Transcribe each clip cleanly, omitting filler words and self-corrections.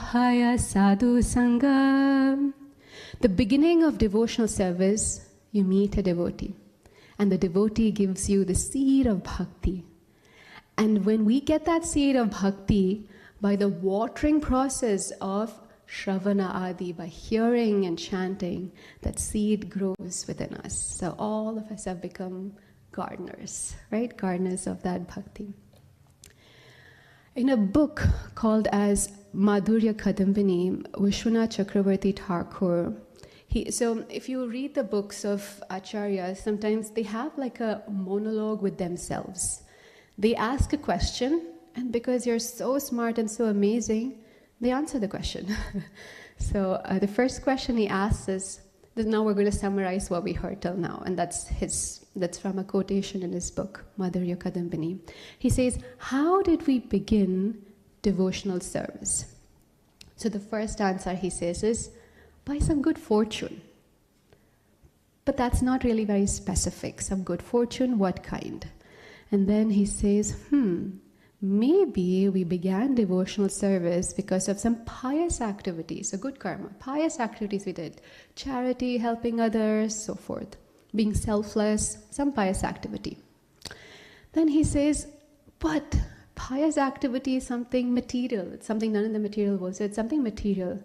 Haya Sadhu Sangam. The beginning of devotional service, you meet a devotee. And the devotee gives you the seed of bhakti. And when we get that seed of bhakti, by the watering process of Shravana Adi, by hearing and chanting, that seed grows within us. So all of us have become gardeners, right? Gardeners of that bhakti. In a book called as Madhurya Kadambini, Vishwanath Chakravarti Thakur, so if you read the books of Acharyas, sometimes they have like a monologue with themselves. They ask a question, and because you're so smart and so amazing, they answer the question. So the first question he asks is, now we're going to summarize what we heard till now, and that's from a quotation in his book, Madhurya Kadambini. He says, how did we begin devotional service? So the first answer, he says, is by some good fortune. But that's not really very specific. Some good fortune, what kind? And then he says, maybe we began devotional service because of some pious activities, a good karma, pious activities we did, charity, helping others, so forth, being selfless, some pious activity. Then he says, but pious activity is something material, it's something done in the material world, so it's something material.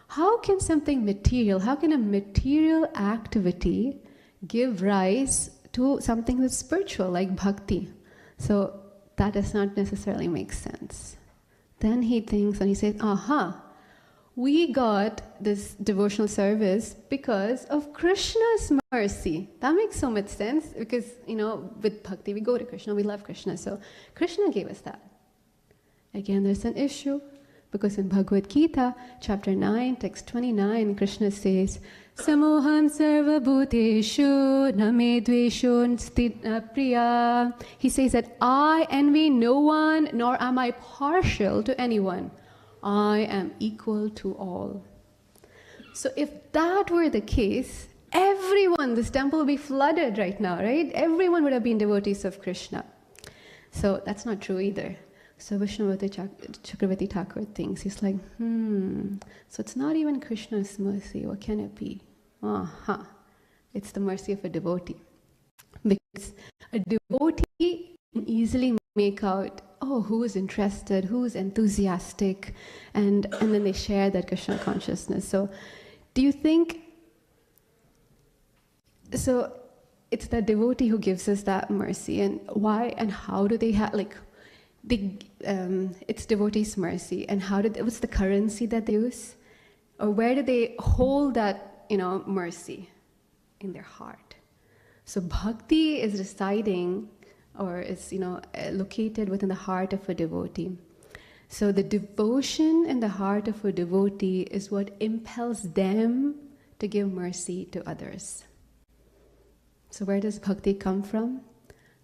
How can a material activity give rise to something that's spiritual, like bhakti? So that does not necessarily make sense. Then he thinks and he says, we got this devotional service because of Krishna's mercy. That makes so much sense because, with bhakti we go to Krishna, we love Krishna. So Krishna gave us that. Again, there's an issue because in Bhagavad Gita, chapter 9, text 29, Krishna says, Samoham sarva bhuteshu name dveshu priya. He says that I envy no one, nor am I partial to anyone. I am equal to all. So if that were the case, everyone, this temple would be flooded right now, right? Everyone would have been devotees of Krishna. So that's not true either. So Vishwanath Chakravarti Thakur thinks, he's like, so it's not even Krishna's mercy. What can it be? It's the mercy of a devotee. Because a devotee can easily make out, who is interested, who is enthusiastic, and then they share that Krishna consciousness. So do you think, so it's the devotee who gives us that mercy, and why and how do they have, it's devotees' mercy, and what's the currency that they use? Or where do they hold that, mercy? In their heart. So bhakti is residing, or is, located within the heart of a devotee. So the devotion in the heart of a devotee is what impels them to give mercy to others. So where does bhakti come from?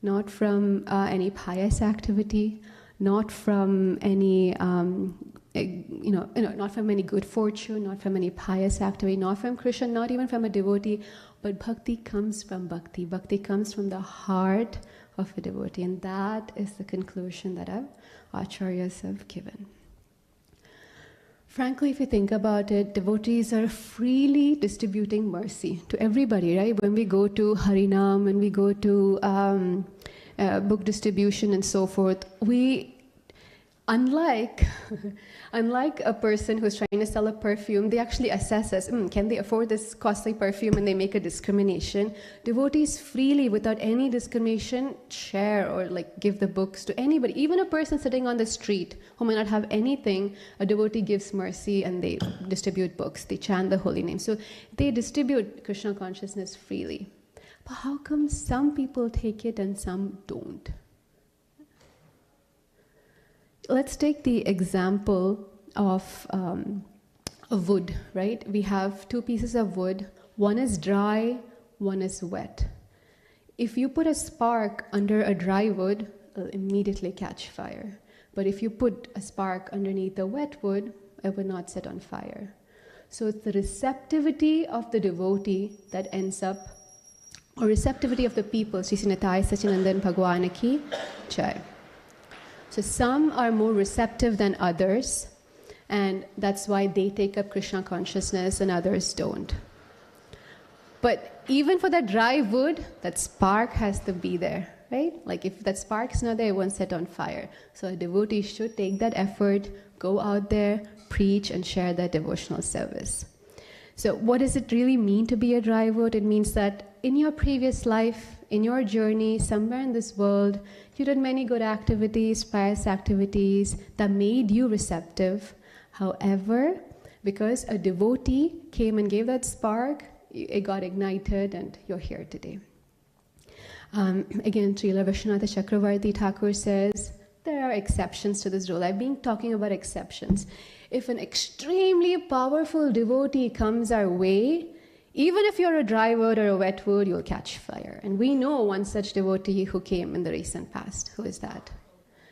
Not from any pious activity, not from any, not from any good fortune, not from any pious activity, not from Krishna, not even from a devotee, but bhakti comes from bhakti. Bhakti comes from the heart of a devotee, and that is the conclusion that our acharyas have given. Frankly, if you think about it, devotees are freely distributing mercy to everybody, right? When we go to Harinam, when we go to book distribution and so forth, we, unlike a person who's trying to sell a perfume, they actually assess us, can they afford this costly perfume, and they make a discrimination. Devotees freely, without any discrimination, share or give the books to anybody. Even a person sitting on the street who may not have anything, a devotee gives mercy and they distribute books, they chant the holy name. So they distribute Krishna consciousness freely. But how come some people take it and some don't? Let's take the example of wood, right? We have two pieces of wood. One is dry, one is wet. If you put a spark under a dry wood, it'll immediately catch fire. But if you put a spark underneath the wet wood, it will not set on fire. So it's the receptivity of the devotee that ends up, or receptivity of the people. Sri Sinatai Sachinandan Bhagwan Ki Jai. So some are more receptive than others, And that's why they take up Krishna consciousness and others don't. But even for that dry wood, that spark has to be there, right? Like if that spark is not there, it won't set on fire. So a devotee should take that effort, go out there, preach and share that devotional service. So what does it really mean to be a dry wood? It means that in your previous life, in your journey, somewhere in this world, you did many good activities, pious activities that made you receptive. However, because a devotee came and gave that spark, it got ignited and you're here today. Again, Srila Vishwanath Chakravarti Thakur says, there are exceptions to this rule. I've been talking about exceptions. If an extremely powerful devotee comes our way, even if you're a dry wood or a wet wood, you'll catch fire. And we know one such devotee who came in the recent past. Who is that?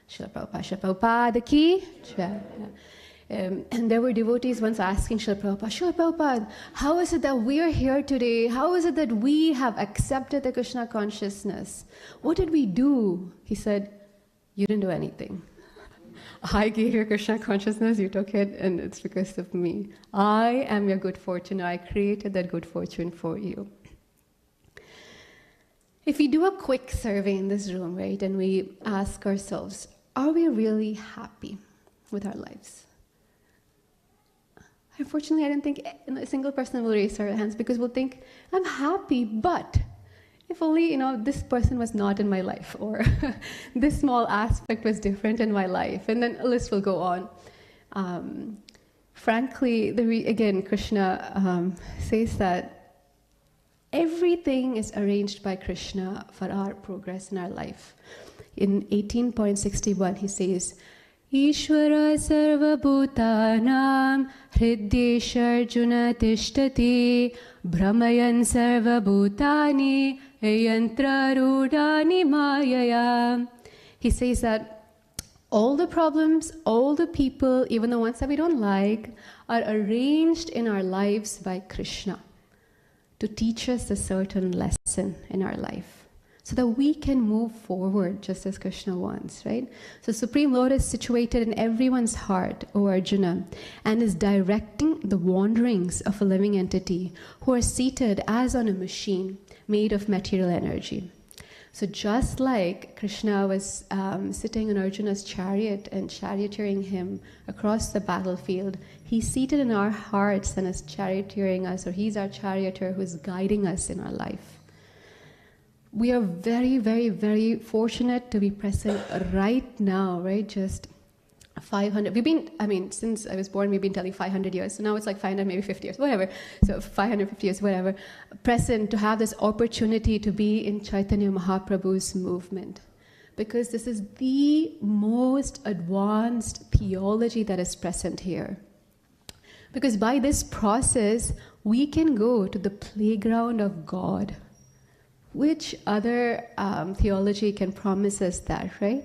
Srila Prabhupada. Srila Prabhupada ki jai. And there were devotees once asking Srila Prabhupada, how is it that we are here today? How is it that we have accepted the Krishna consciousness? What did we do? He said, you didn't do anything. I gave you Krishna consciousness, you took it, and it's because of me. I am your good fortune. I created that good fortune for you. If we do a quick survey in this room, right, and we ask ourselves, are we really happy with our lives? Unfortunately, I don't think a single person will raise their hands because we'll think, I'm happy, but if only, this person was not in my life, or this small aspect was different in my life, and then a list will go on. Frankly, again, Krishna says that everything is arranged by Krishna for our progress in our life. In 18.61, he says, Ishvara sarva bhutanam hriddesha arjuna tishtati brahmayan sarva bhutani yantra rudani mayaya. He says that all the problems, all the people, even the ones that we don't like, are arranged in our lives by Krishna to teach us a certain lesson in our life, so that we can move forward just as Krishna wants, right? So Supreme Lord is situated in everyone's heart, O Arjuna, and is directing the wanderings of a living entity who are seated as on a machine made of material energy. So just like Krishna was sitting in Arjuna's chariot and charioteering him across the battlefield, he's seated in our hearts and is charioteering us, or he's our charioteer who's guiding us in our life. We are very, very, very fortunate to be present right now, right? Just 500. Since I was born, we've been telling 500 years. So now it's like 500, maybe 50 years, whatever. So 550 years, whatever. Present to have this opportunity to be in Chaitanya Mahaprabhu's movement. Because this is the most advanced theology that is present here. Because by this process, we can go to the playground of God. Which other theology can promise us that, right?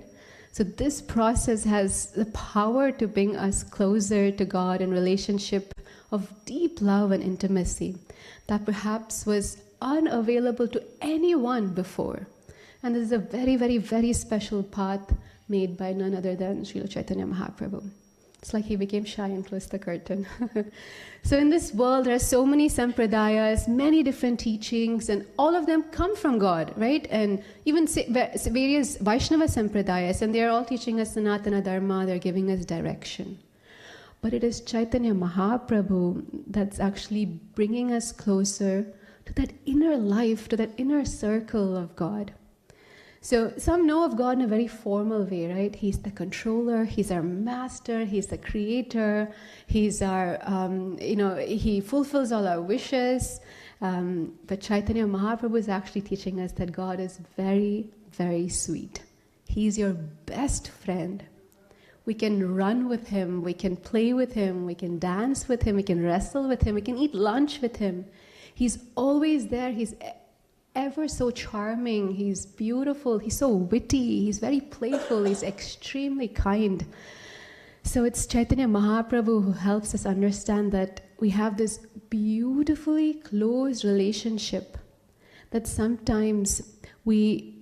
So this process has the power to bring us closer to God in relationship of deep love and intimacy that perhaps was unavailable to anyone before. And this is a very, very, very special path made by none other than Srila Chaitanya Mahaprabhu. It's like he became shy and closed the curtain. So in this world, there are so many sampradayas, many different teachings, and all of them come from God, right? And even various Vaishnava sampradayas, and they are all teaching us Sanatana Dharma, they're giving us direction. But it is Chaitanya Mahaprabhu that's actually bringing us closer to that inner life, to that inner circle of God. So some know of God in a very formal way, right? He's the controller, he's our master, he's the creator, he's our, he fulfills all our wishes. But Chaitanya Mahaprabhu is actually teaching us that God is very, very sweet. He's your best friend. We can run with him, we can play with him, we can dance with him, we can wrestle with him, we can eat lunch with him. He's always there, he's ever so charming, he's beautiful, he's so witty, he's very playful, he's extremely kind. So it's Chaitanya Mahaprabhu who helps us understand that we have this beautifully close relationship that sometimes we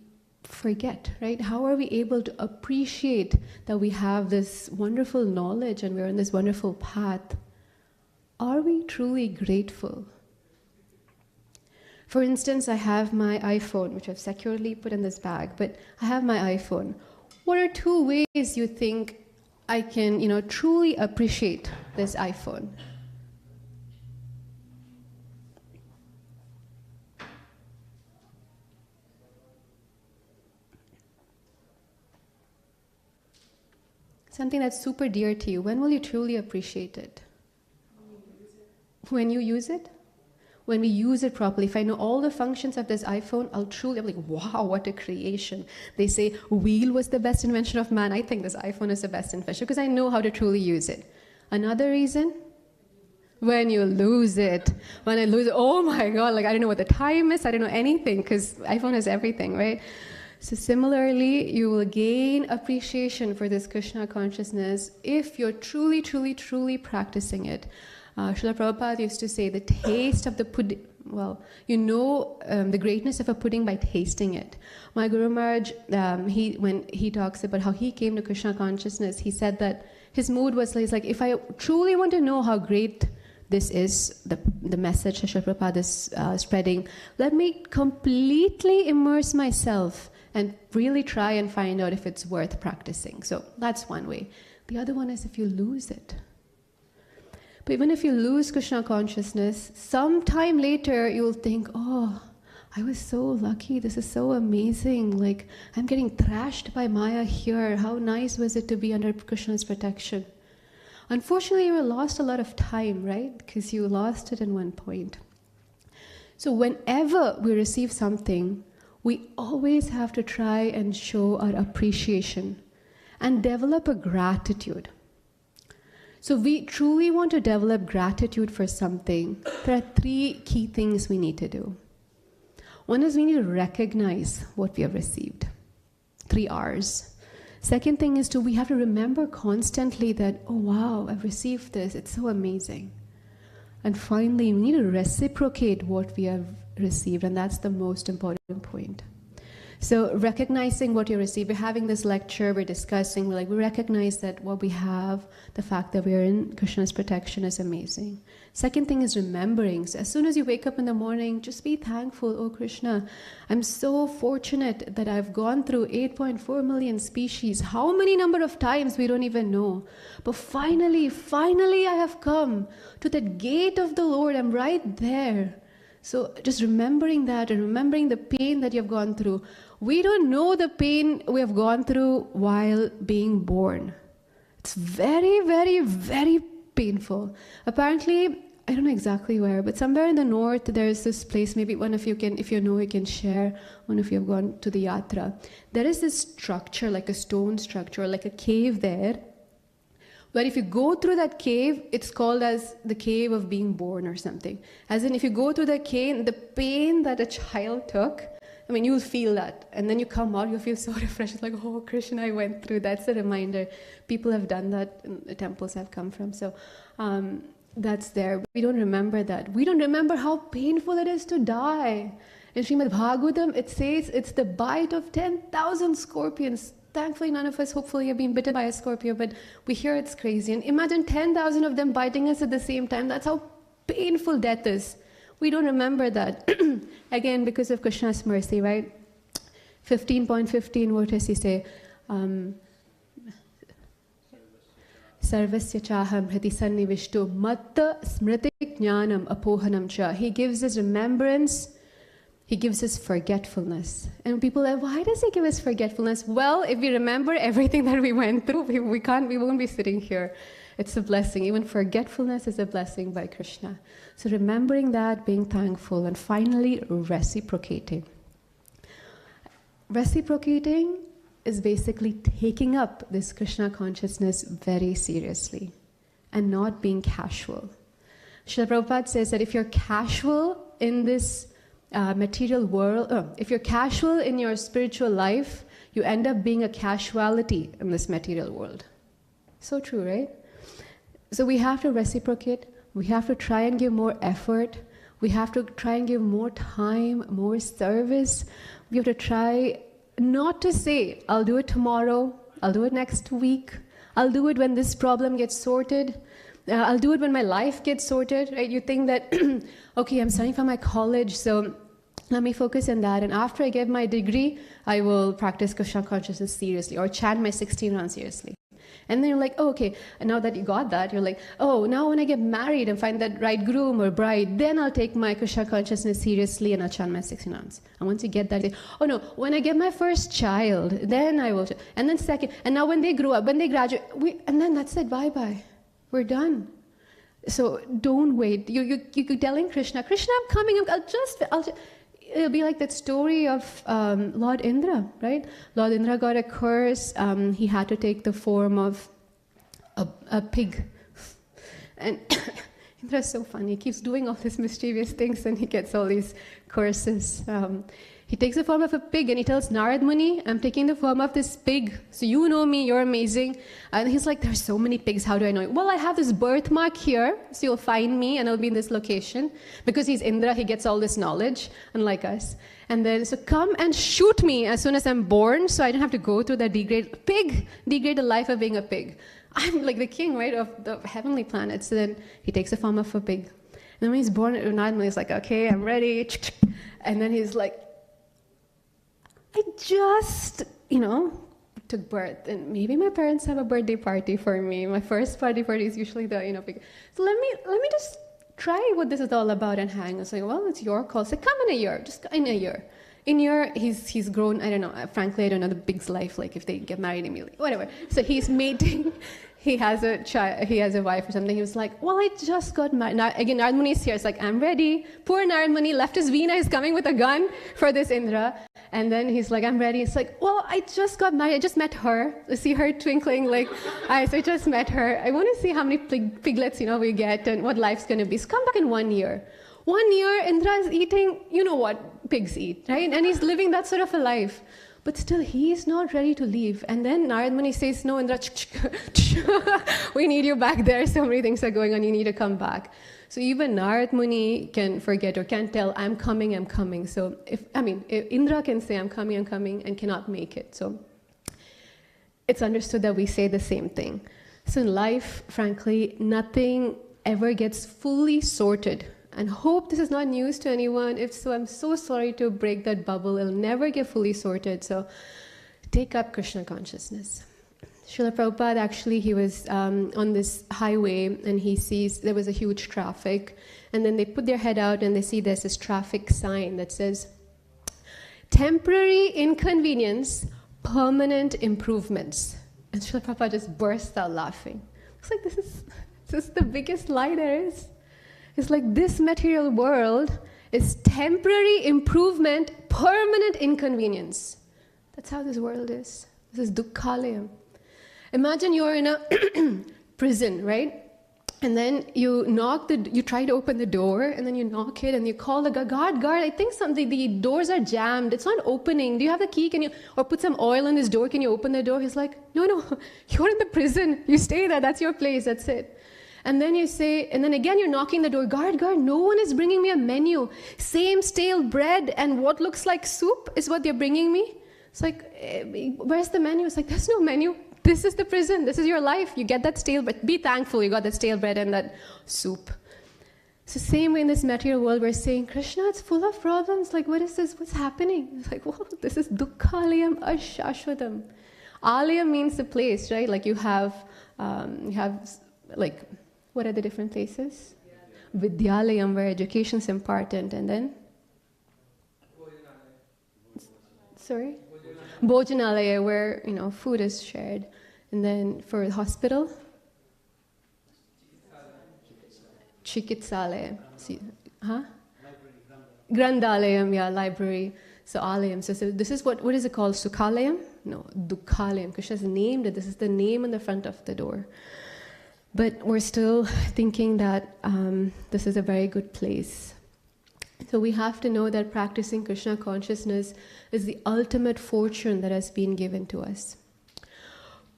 forget, right? How are we able to appreciate that we have this wonderful knowledge and we're on this wonderful path? Are we truly grateful? For instance, I have my iPhone, which I've securely put in this bag, but I have my iPhone. What are 2 ways you think I can, truly appreciate this iPhone? Something that's super dear to you. When will you truly appreciate it? When you use it? When we use it properly. If I know all the functions of this iPhone, I'm like, wow, what a creation. They say wheel was the best invention of man. I think this iPhone is the best invention because I know how to truly use it. Another reason? When you lose it. When I lose it, oh my God, I don't know what the time is. I don't know anything because iPhone has everything, right? So similarly, you will gain appreciation for this Krishna consciousness if you're truly, truly, truly practicing it. Srila Prabhupada used to say the taste of the pudding, the greatness of a pudding by tasting it. My Guru Maharaj, when he talks about how he came to Krishna consciousness, he said that his mood was like, if I truly want to know how great this is, the message that Srila Prabhupada is spreading, let me completely immerse myself and really try and find out if it's worth practicing. So that's one way. The other one is if you lose it. But even if you lose Krishna consciousness, sometime later you'll think, oh, I was so lucky, this is so amazing, I'm getting thrashed by Maya here, how nice was it to be under Krishna's protection? Unfortunately, you lost a lot of time, right? Because you lost it in one point. So whenever we receive something, we always have to try and show our appreciation and develop a gratitude. So we truly want to develop gratitude for something. There are 3 key things we need to do. One is we need to recognize what we have received. 3 R's. Second thing is we have to remember constantly that, oh wow, I've received this, it's so amazing. And finally, we need to reciprocate what we have received, and that's the most important point. So recognizing what you receive, we're having this lecture, we're discussing, we recognize that what we have, the fact that we're in Krishna's protection is amazing. Second thing is remembering. So as soon as you wake up in the morning, just be thankful, oh Krishna, I'm so fortunate that I've gone through 8.4 million species. How many number of times we don't even know. But finally I have come to the gate of the Lord. I'm right there. So just remembering that and remembering the pain that you've gone through. We don't know the pain we have gone through while being born. It's very, very, very painful. Apparently, I don't know exactly where, but somewhere in the north, there's this place, maybe one of you can, if you know, you can share, one of you have gone to the yatra. There is this structure, like a stone structure, like a cave there, where if you go through that cave, it's called as the cave of being born or something. As in, if you go through the cave, the pain that a child took, you'll feel that. And then you come out, you feel so refreshed. It's like, oh, Krishna, I went through. That's a reminder. People have done that in the temples I've come from. So that's there. We don't remember that. We don't remember how painful it is to die. In Srimad Bhagavatam, it says it's the bite of 10,000 scorpions. Thankfully, none of us hopefully have been bitten by a scorpion, but we hear it's crazy. And imagine 10,000 of them biting us at the same time. That's how painful death is. We don't remember that. Again, because of Krishna's mercy, right? 15.15, what does he say? Sarvasya chaham hriti sannivishto matta smriti jnanam apohanam cha. He gives us remembrance. He gives us forgetfulness. And people are like, why does he give us forgetfulness? Well, if we remember everything that we went through, we won't be sitting here. It's a blessing. Even forgetfulness is a blessing by Krishna. So remembering that, being thankful, and finally reciprocating. Reciprocating is basically taking up this Krishna consciousness very seriously and not being casual. Srila Prabhupada says that if you're casual in this material world, if you're casual in your spiritual life, you end up being a casualty in this material world. So true, right? So we have to reciprocate. We have to try and give more effort. We have to try and give more time, more service. We have to try not to say, I'll do it tomorrow, I'll do it next week, I'll do it when this problem gets sorted, I'll do it when my life gets sorted, right? You think that, okay, I'm studying for my college, so let me focus on that, and after I get my degree, I will practice Krishna consciousness seriously, or chant my 16 rounds seriously. And then you're like, oh, okay, and now that you got that, you're like, oh, now when I get married and find that right groom or bride, then I'll take my Krishna consciousness seriously and I'll chant my 16 rounds. And once you get that, you say, oh no, when I get my first child, then I will, and then second, and now when they grow up, when they graduate, and then that's it, bye-bye. We're done. So don't wait. You're telling Krishna, Krishna, I'm coming, it'll be like that story of Lord Indra, right? Lord Indra got a curse. He had to take the form of a pig. And Indra's so funny. He keeps doing all these mischievous things and he gets all these curses. He takes the form of a pig and he tells Narad Muni, I'm taking the form of this pig. So you know me, you're amazing. And he's like, there's so many pigs, how do I know you? Well, I have this birthmark here, so you'll find me and I'll be in this location. Because he's Indra, he gets all this knowledge, unlike us. And then, so come and shoot me as soon as I'm born, so I don't have to go through that degrade the life of being a pig. I'm like the king, right, of the heavenly planets. So then he takes the form of a pig. And then when he's born, Narad Muni is like, okay, I'm ready. And then he's like, I just, took birth, and maybe my parents have a birthday party for me. My first party is usually the, big. So let me just try what this is all about and hang. I was like, well, it's your call. So come in a year, just in a year. In a year, he's grown. I don't know. Frankly, I don't know the pig's life, like if they get married immediately, whatever. So he's mating. He has a child. He has a wife or something. He was like, well, I just got married. Now, again, Narad Muni is here. It's like, I'm ready. Poor Narad Muni left his veena. He's coming with a gun for this Indra. And then he's like, I'm ready. It's like, well, I just got married. I just met her. I see her twinkling like eyes. I just met her. I want to see how many piglets, we get and what life's going to be. So come back in 1 year. 1 year, Indra is eating, what pigs eat, right? And he's living that sort of a life. But still, he's not ready to leave. And then Narad Muni says, no, Indra, we need you back there. So many things are going on. You need to come back. So even Narad Muni can forget or can tell, I'm coming. So if Indra can say, I'm coming, and cannot make it. So it's understood that we say the same thing. So in life, frankly, nothing ever gets fully sorted. And hope this is not news to anyone. If so, I'm so sorry to break that bubble. It'll never get fully sorted. So take up Krishna consciousness. Srila Prabhupada, actually, he was on this highway and he sees there was a huge traffic. And then they put their head out and they see there's this traffic sign that says, temporary inconvenience, permanent improvements. And Srila Prabhupada just burst out laughing. It's like, this is the biggest lie there is. It's like this material world is temporary improvement, permanent inconvenience. That's how this world is. This is dukkhalayam. Imagine you're in a prison, right? And then you try to open the door, and then you knock it, and you call the guard, I think the doors are jammed. It's not opening. Do you have the key? Or put some oil on this door? Can you open the door? He's like, no, you're in the prison. You stay there. That's your place. That's it. And then you say, and then again you're knocking the door, guard, no one is bringing me a menu. Same stale bread and what looks like soup is what they're bringing me. It's like, where's the menu? It's like, there's no menu. This is the prison. This is your life. You get that stale bread. Be thankful you got that stale bread and that soup. So same way in this material world, we're saying, Krishna, it's full of problems. Like, what is this? What's happening? It's like, well, this is dukkhalayam ashashvatam. Alayam means the place, right? Like you have like, what are the different places? Vidyalayam, where education is important, and then? Sorry? Bhojanalaya, where, food is shared. And then for the hospital? Chikitsalaya. Grandalayam, library. So alayam. So this is what is it called? Sukhalayam? No, dukkhalayam. Krishna's named it. This is the name on the front of the door. But we're still thinking that this is a very good place. So we have to know that practicing Krishna consciousness is the ultimate fortune that has been given to us.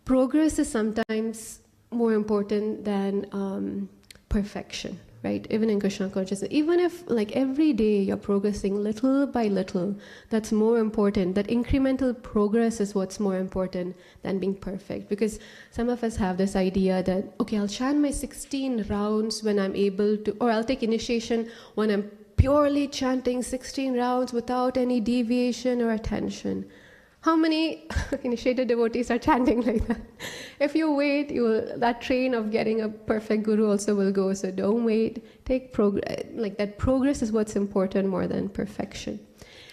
Progress is sometimes more important than perfection, right? Even in Krishna consciousness, even if like every day you're progressing little by little, that's more important. That incremental progress is what's more important than being perfect. Because some of us have this idea that, okay, I'll chant my 16 rounds when I'm able to, or I'll take initiation when I'm purely chanting 16 rounds without any deviation or attention. How many initiated devotees are chanting like that? If you wait, that train of getting a perfect guru also will go. So don't wait. Take progress. Like that progress is what's important more than perfection.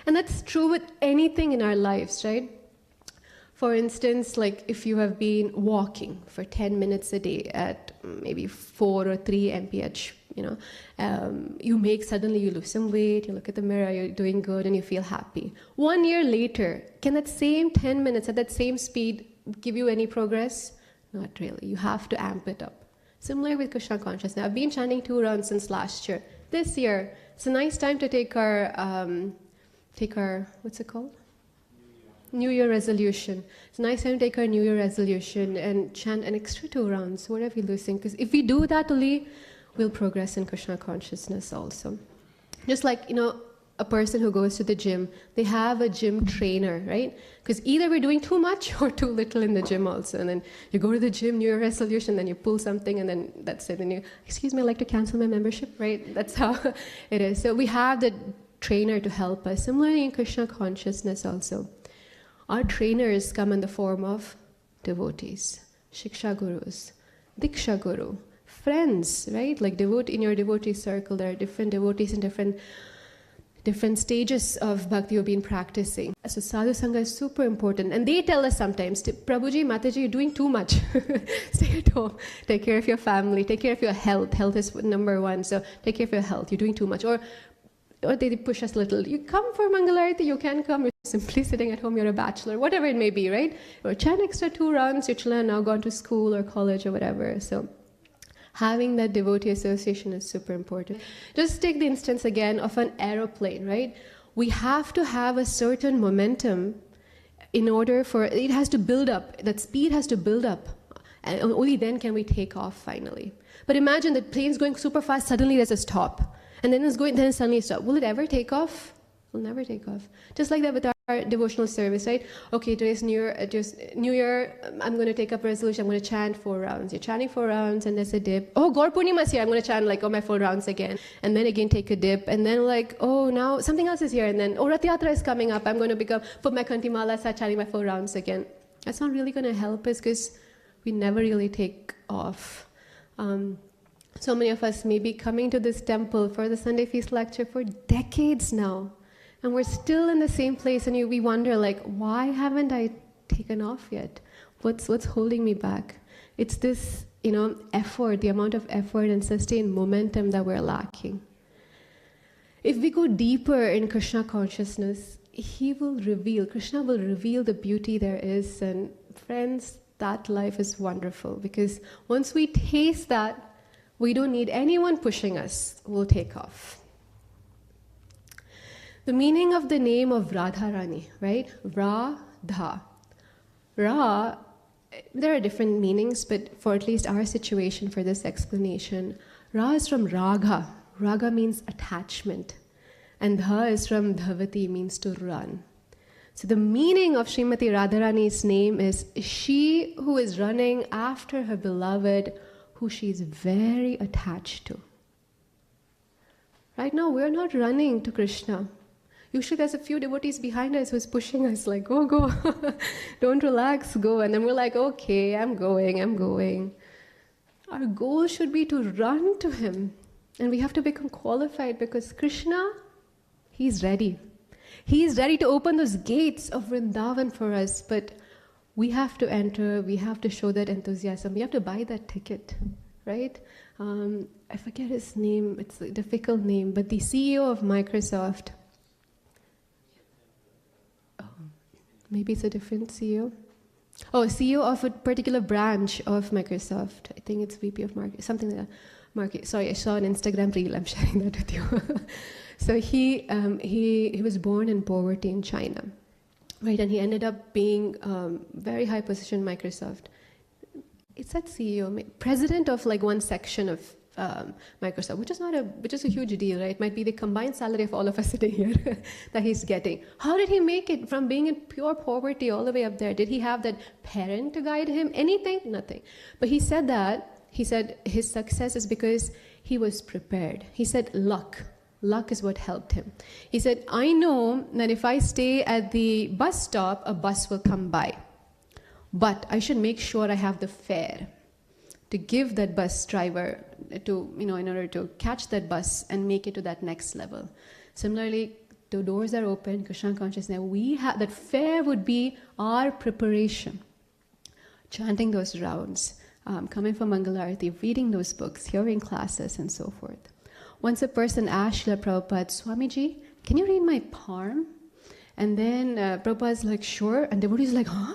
And that's true with anything in our lives, right? For instance, like if you have been walking for 10 minutes a day at maybe 4 or 3 mph, suddenly you lose some weight, you look at the mirror, you're doing good and you feel happy. 1 year later, can that same 10 minutes at that same speed give you any progress? Not really. You have to amp it up. Similar with Krishna consciousness. I've been chanting 2 rounds since last year. This year, it's a nice time to take our what's it called? New Year resolution. It's a nice time to take our New Year resolution and chant an extra 2 rounds. What are we losing? Because if we do that only, we'll progress in Krishna consciousness also. Just like, a person who goes to the gym, they have a gym trainer, right? Because either we're doing too much or too little in the gym also. And then you go to the gym, New Year resolution, then you pull something and then that's it. And you, excuse me, I'd like to cancel my membership, right? That's how it is. So we have the trainer to help us. Similarly in Krishna consciousness also. Our trainers come in the form of devotees, Shiksha Gurus, Diksha Guru, friends, right? Like in your devotee circle, there are different devotees in different stages of bhakti you've been practicing. So sadhu sangha is super important. And they tell us sometimes, Prabhuji, Mataji, you're doing too much. Stay at home. Take care of your family. Take care of your health. Health is number 1. So take care of your health. You're doing too much. Or they push us a little. You come for Mangalarati, you can come. You're simply sitting at home, you're a bachelor, whatever it may be, right? Or chant extra 2 rounds, your children now gone to school or college or whatever. So having that devotee association is super important. Just take the instance again of an aeroplane, right? We have to have a certain momentum in order for, it has to build up, that speed has to build up. And only then can we take off finally. But imagine the plane's going super fast, suddenly there's a stop. And then it's going, then suddenly stop. Will it ever take off? It will never take off. Just like that with our devotional service, right? Okay, today's New Year, I'm going to take up a resolution. I'm going to chant 4 rounds. You're chanting 4 rounds and there's a dip. Oh, Gaur Purnima's here. I'm going to chant like, my 4 rounds again. And then again take a dip. And then like, oh, now something else is here. And then, Rath Yatra is coming up. I'm going to put my Kantimala, start chanting my 4 rounds again. That's not really going to help us because we never really take off. So many of us may be coming to this temple for the Sunday Feast lecture for decades now. And we're still in the same place and we wonder like, why haven't I taken off yet? What's holding me back? It's this, effort, the amount of effort and sustained momentum that we're lacking. If we go deeper in Krishna consciousness, Krishna will reveal the beauty there is. And friends, that life is wonderful because once we taste that, we don't need anyone pushing us. We'll take off. The meaning of the name of Radharani, right? Radha. Ra, there are different meanings, but for at least our situation for this explanation, Ra is from Raga. Raga means attachment. And Dha is from Dhavati, means to run. So the meaning of Srimati Radharani's name is she who is running after her beloved, who she is very attached to. Right now, we're not running to Krishna. Usually there's a few devotees behind us who's pushing us like, go. Don't relax, go. And then we're like, okay, I'm going. Our goal should be to run to him. And we have to become qualified because Krishna, he's ready. He's ready to open those gates of Vrindavan for us. But we have to enter, we have to show that enthusiasm, we have to buy that ticket, right? I forget his name, it's a difficult name, but the CEO of Microsoft, maybe it's a different CEO. CEO of a particular branch of Microsoft. I think it's VP of market, something like that. Sorry, I saw an Instagram reel, I'm sharing that with you. So he was born in poverty in China. Right, and he ended up being very high position in Microsoft. It's that CEO, president of like one section of Microsoft, which is a huge deal, right? It might be the combined salary of all of us sitting here that he's getting. How did he make it from being in pure poverty all the way up there? Did he have that parent to guide him? Anything? Nothing. But he said his success is because he was prepared. He said luck. Luck is what helped him. He said, I know that if I stay at the bus stop, a bus will come by. But I should make sure I have the fare to give that bus driver to, in order to catch that bus and make it to that next level. Similarly, the doors are open, Krishna consciousness, we have, that fare would be our preparation. Chanting those rounds, coming for Mangalarati, reading those books, hearing classes, and so forth. Once a person asked Srila Prabhupada, Swamiji, can you read my palm? And then Prabhupada's like, sure. And devotee's like, huh?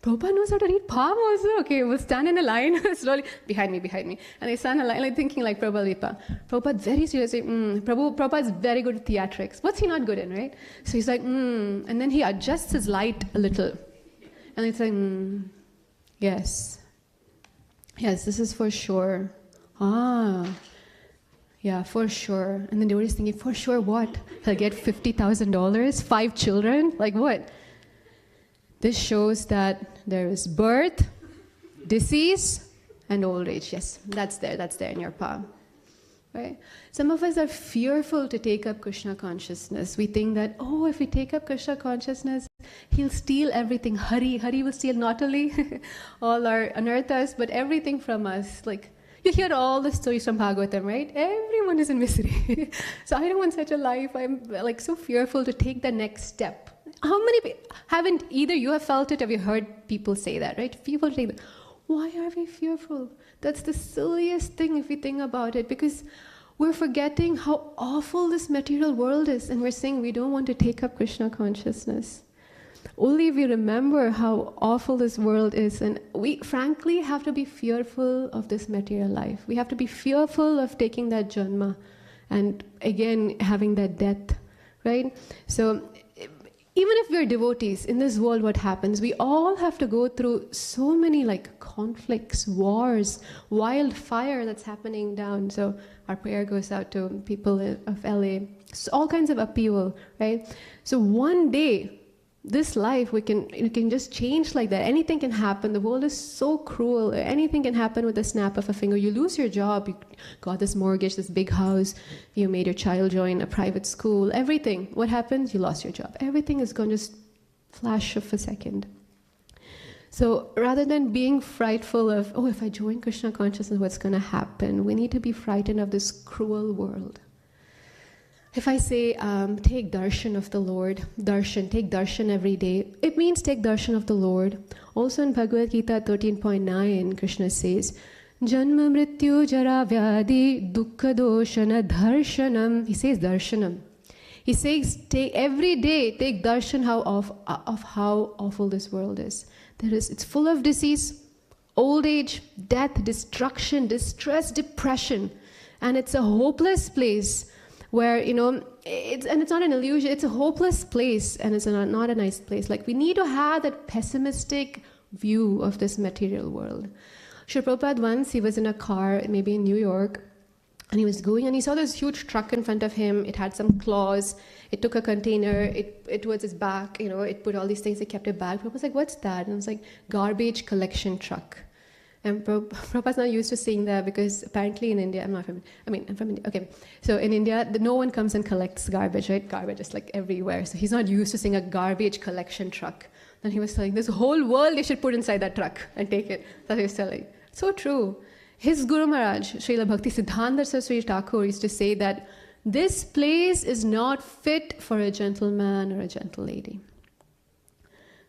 Prabhupada knows how to read palm also? Okay, we'll stand in a line, slowly, behind me. And they stand in a line, like thinking like Prabhupada. Prabhupada very seriously, Prabhupada's very good at theatrics. What's he not good in, right? So he's like, and then he adjusts his light a little. And it's like, yes, this is for sure. Yeah, for sure. And then they were just thinking, for sure what? He'll get $50,000, 5 children? Like what? This shows that there is birth, disease, and old age. Yes, that's there in your palm. Right? Some of us are fearful to take up Krishna consciousness. We think that, if we take up Krishna consciousness, he'll steal everything. Hari will steal not only all our anarthas, but everything from us. Like, you hear all the stories from Bhagavatam, right? Everyone is in misery. So I don't want such a life. I'm like so fearful to take the next step. How many haven't either you have felt it or you heard people say that, right? People say that. Why are we fearful? That's the silliest thing if we think about it, because we're forgetting how awful this material world is, and we're saying we don't want to take up Krishna consciousness. Only if we remember how awful this world is, and we frankly have to be fearful of this material life. We have to be fearful of taking that janma and again having that death, right? So even if we're devotees, in this world what happens? We all have to go through so many conflicts, wars, wildfire that's happening down. So our prayer goes out to people of LA. So all kinds of upheaval, right? So one day, this life, it can just change like that. Anything can happen. The world is so cruel. Anything can happen with a snap of a finger. You lose your job. You got this mortgage, this big house. You made your child join a private school. Everything. What happens? You lost your job. Everything is going to just flash of a second. So rather than being frightful of, if I join Krishna consciousness, what's going to happen? We need to be frightened of this cruel world. If I say, take darshan of the Lord, take darshan every day, it means take darshan of the Lord. Also in Bhagavad Gita 13.9, Krishna says, Janma mrityu jara vyadi dukkha doshana dharshanam. He says darshanam. He says, every day, take darshan of how awful this world is. It's full of disease, old age, death, destruction, distress, depression. And it's a hopeless place. Where, it's not an illusion, it's a hopeless place, and it's not a nice place. Like, we need to have that pessimistic view of this material world. Srila Prabhupada once, he was in a car, maybe in New York, and he was going, and he saw this huge truck in front of him. It had some claws, it took a container, it was its back, it put all these things, it kept it back. Prabhupada was like, what's that? And it was like, garbage collection truck. And Prabhupada's not used to seeing that because apparently in India, I'm from India. Okay, so in India, no one comes and collects garbage, right? Garbage is like everywhere. So he's not used to seeing a garbage collection truck. Then he was telling, this whole world they should put inside that truck and take it. That's what he was telling. So true. His Guru Maharaj, Srila Bhakti Siddhanta Saraswati Thakur, used to say that this place is not fit for a gentleman or a gentle lady.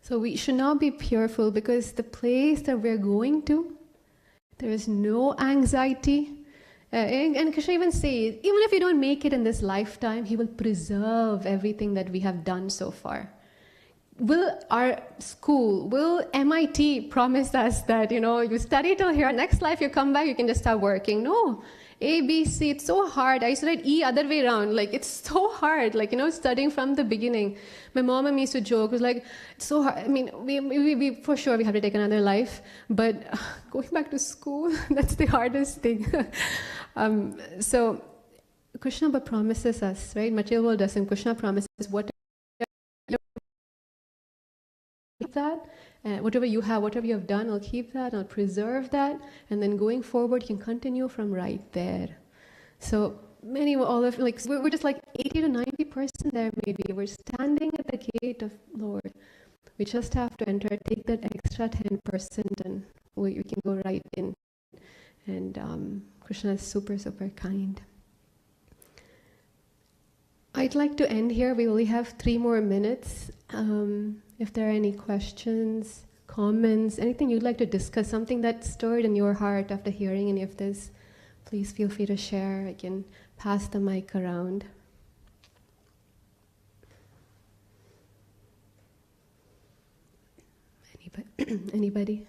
So we should not be fearful because the place that we're going to, there is no anxiety. And Krishna even says, even if you don't make it in this lifetime, he will preserve everything that we have done so far. Will our school, will MIT promise us that, you study till here, next life you come back, you can just start working? No. A, B, C. It's so hard. I used to write E other way around. Like, it's so hard. Like, studying from the beginning. My mom and me used to joke. It was like, it's so hard. I mean, we for sure we have to take another life. But going back to school, that's the hardest thing. So Krishna but promises us, right? Material world doesn't. Krishna promises whatever that, whatever you have, whatever you have done, I'll keep that, I'll preserve that, and then going forward, you can continue from right there. So we're just like 80 to 90% there maybe. We're standing at the gate of Lord. We just have to enter, take that extra 10%, and we can go right in. And Krishna is super, super kind. I'd like to end here. We only have 3 more minutes. If there are any questions, comments, anything you'd like to discuss, something that stirred in your heart after hearing any of this, please feel free to share. I can pass the mic around. Anybody?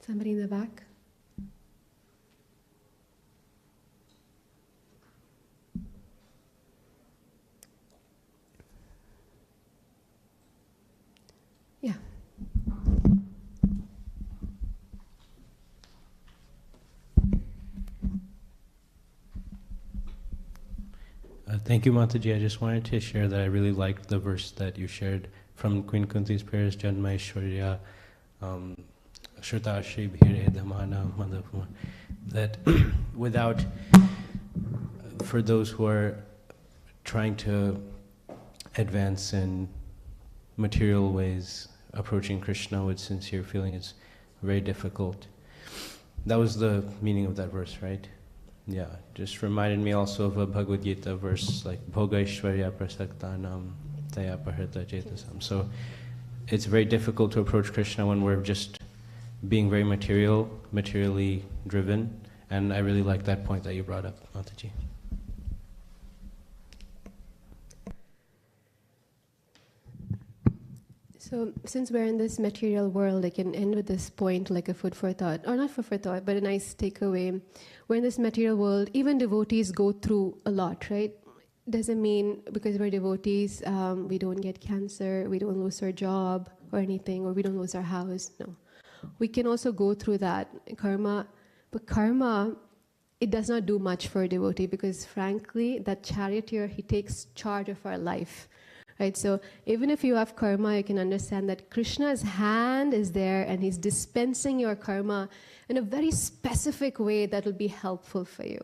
Somebody in the back? Yeah. Thank you, Mataji. I just wanted to share that I really liked the verse that you shared from Queen Kunti's prayers, Janma Ishwarya, Shruta Shri Bhire Dhamana Madhavi, that without, for those who are trying to advance in material ways, approaching Krishna with sincere feeling is very difficult. That was the meaning of that verse, right? Yeah, just reminded me also of a Bhagavad Gita verse like Bhoga Ishwarya Prasaktanam Taya Pahrita Chetasam. So it's very difficult to approach Krishna when we're just being very materially driven, and I really like that point that you brought up, Mataji. So since we're in this material world, I can end with this point like a food for thought, or not food for thought, but a nice takeaway. We're in this material world, even devotees go through a lot, right? Doesn't mean because we're devotees, we don't get cancer, we don't lose our job or anything, or we don't lose our house, no. We can also go through that karma, but karma, it does not do much for a devotee because frankly, that charioteer, he takes charge of our life. Right, so even if you have karma, you can understand that Krishna's hand is there and he's dispensing your karma in a very specific way that will be helpful for you.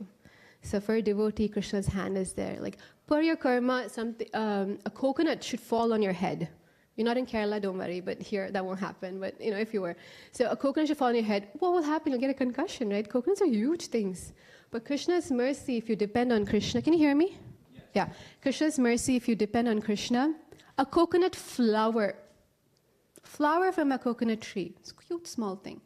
So for a devotee, Krishna's hand is there. Like, per your karma, a coconut should fall on your head. You're not in Kerala, don't worry, but here that won't happen. But if you were. So a coconut should fall on your head. What will happen? You'll get a concussion, right? Coconuts are huge things. But Krishna's mercy, if you depend on Krishna, can you hear me? Yeah, Krishna's mercy, if you depend on Krishna, a coconut flower from a coconut tree, it's a cute small thing,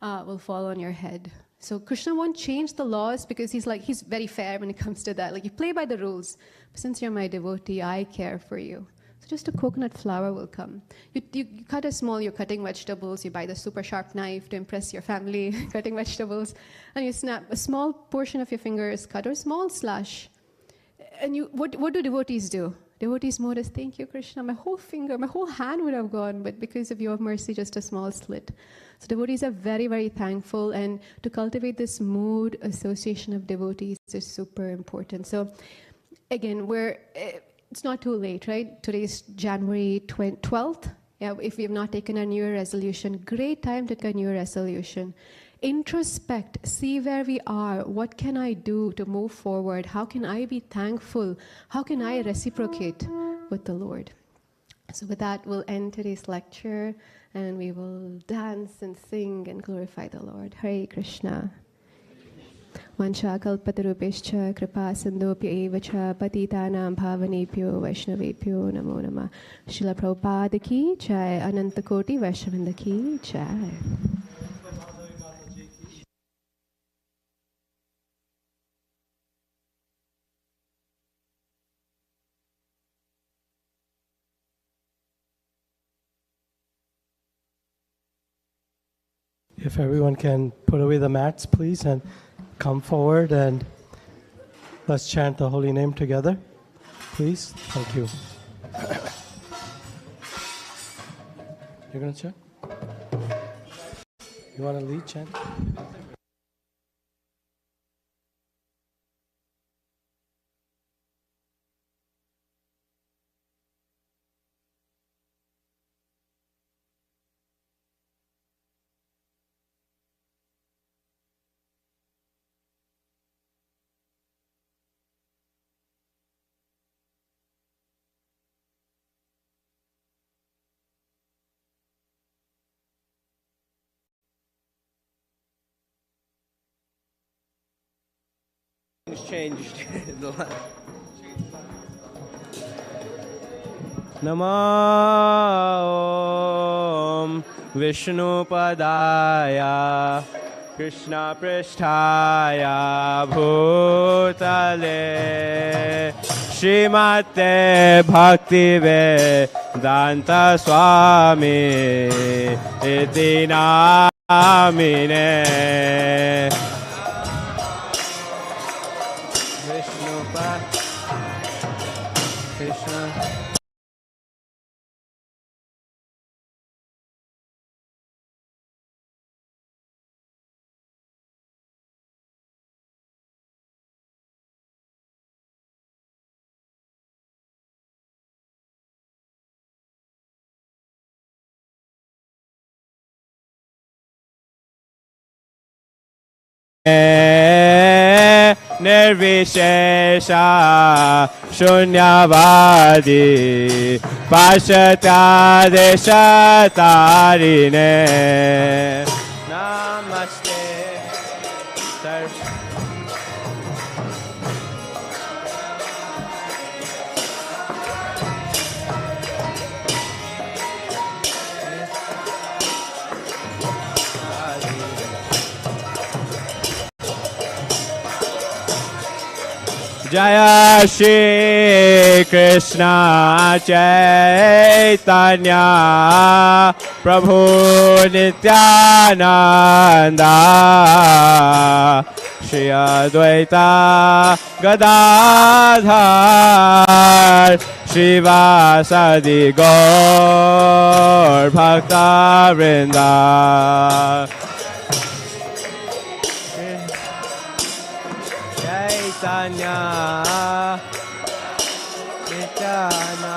will fall on your head. So Krishna won't change the laws because he's very fair when it comes to that. Like, you play by the rules. But since you're my devotee, I care for you. So just a coconut flower will come. You cut you're cutting vegetables, you buy the super sharp knife to impress your family, cutting vegetables, and you snap a small portion of your finger is cut, or a small slash. And what do devotees do? Devotees notice, thank you, Krishna, my whole finger, my whole hand would have gone, but because of your mercy, just a small slit. So devotees are very, very thankful, and to cultivate this mood association of devotees is super important. So again, it's not too late, right? Today's January 12th. Yeah, if we have not taken a New Year resolution, great time to take a New Year resolution. Introspect, see where we are, what can I do to move forward, how can I be thankful, how can I reciprocate with the Lord. So with that, we'll end today's lecture, and we will dance and sing and glorify the Lord. Hare Krishna. Vancha kalpatarupescha kripa sindhopya evacha patitanam bhavanepyo vaishnavepyo namo namah. Srila Prabhupada ki jai, Ananta Koti Vaishnavinda ki jai. If everyone can put away the mats, please, and come forward and let's chant the holy name together, please. Thank you. You're going to chant? You want to lead chant? Changed. Namo Vishnu Padaya Krishna Pristhaya Bhutale Srimate Bhakti Vedanta Swami Iti Namine Krishna Nirvishesha Shunyavadi Pashatya Deshatarine Namaste Jaya Shri Krishna Chaitanya Prabhu Nityananda Shri Advaita Gadadhar Shivasadi Gaur Bhakta Vrinda Chaitanya Nityananda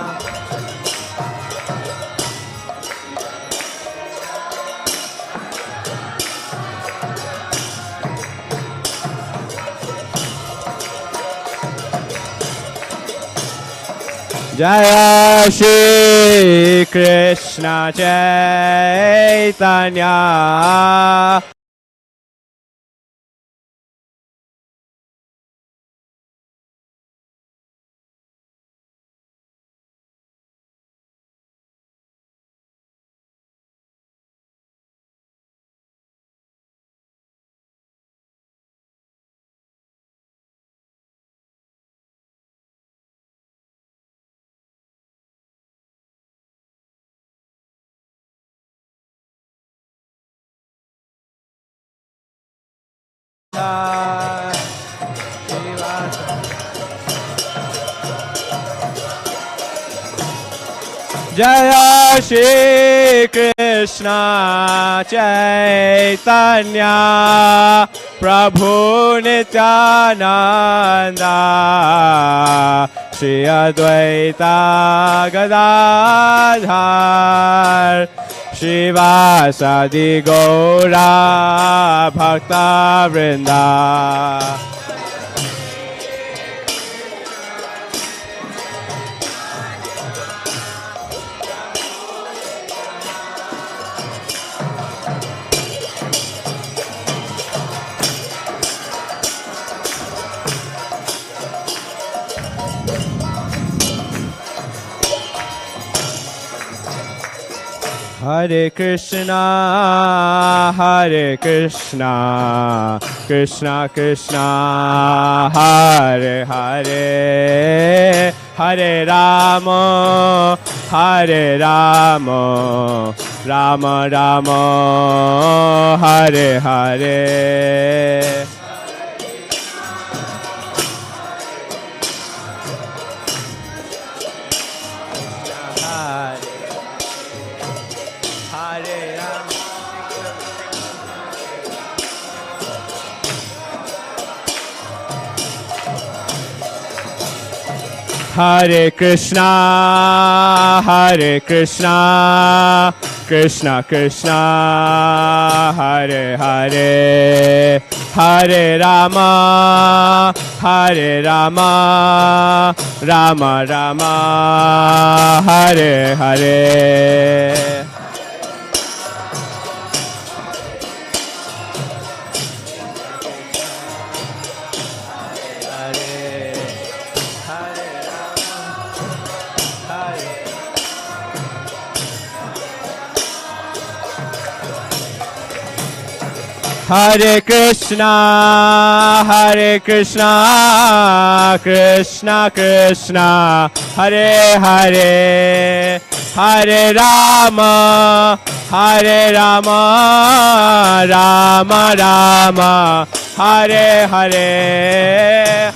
Jaya Shri Krishna Chaitanya Jaya Shri Krishna Chaitanya Prabhu Nityananda Shri Advaita Gadadhar Shivasadi Gaura Bhakta Vrinda Hare Krishna, Krishna Krishna, Hare Hare, Hare Rama, Hare Rama, Rama Rama, Hare Hare. Hare Krishna, Hare Krishna, Krishna Krishna, Hare Hare, Hare Rama, Hare Rama, Rama Rama, Hare Hare. Hare Krishna, Hare Krishna, Krishna Krishna, Hare Hare, Hare Rama, Hare Rama, Rama Rama, Hare Hare.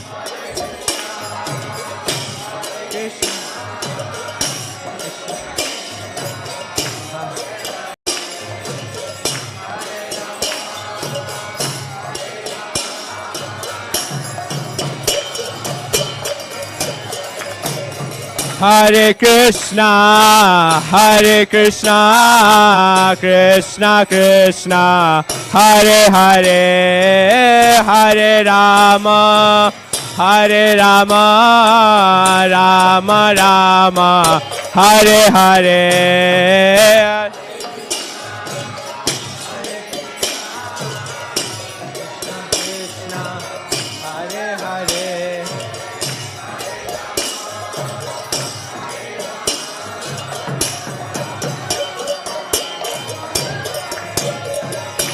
Hare Krishna, Hare Krishna, Krishna Krishna, Hare Hare, Hare Rama, Hare Rama, Rama Rama, Hare Hare.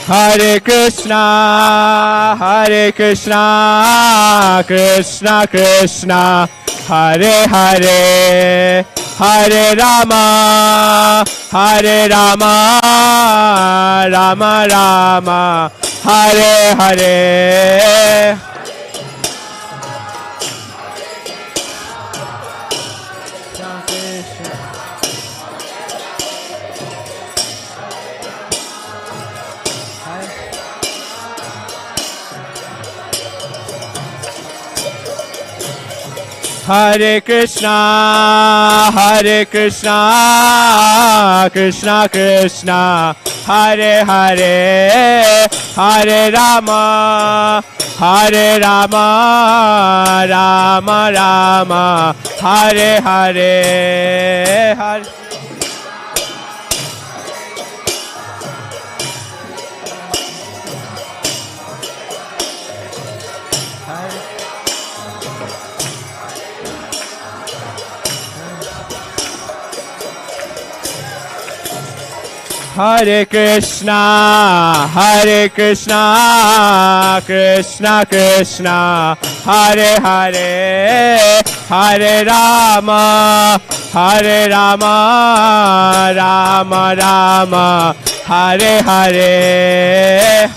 Hare Krishna, Hare Krishna, Krishna Krishna, Hare Hare, Hare Rama, Hare Rama, Rama Rama, Hare Hare. Hare Krishna, Hare Krishna, Krishna Krishna, Hare Hare, Hare Rama, Hare Rama, Rama Rama, Hare Hare, Hare. Hare Krishna, Hare Krishna, Krishna Krishna, Hare Hare, Hare Rama, Hare Rama, Rama Rama, Hare Hare.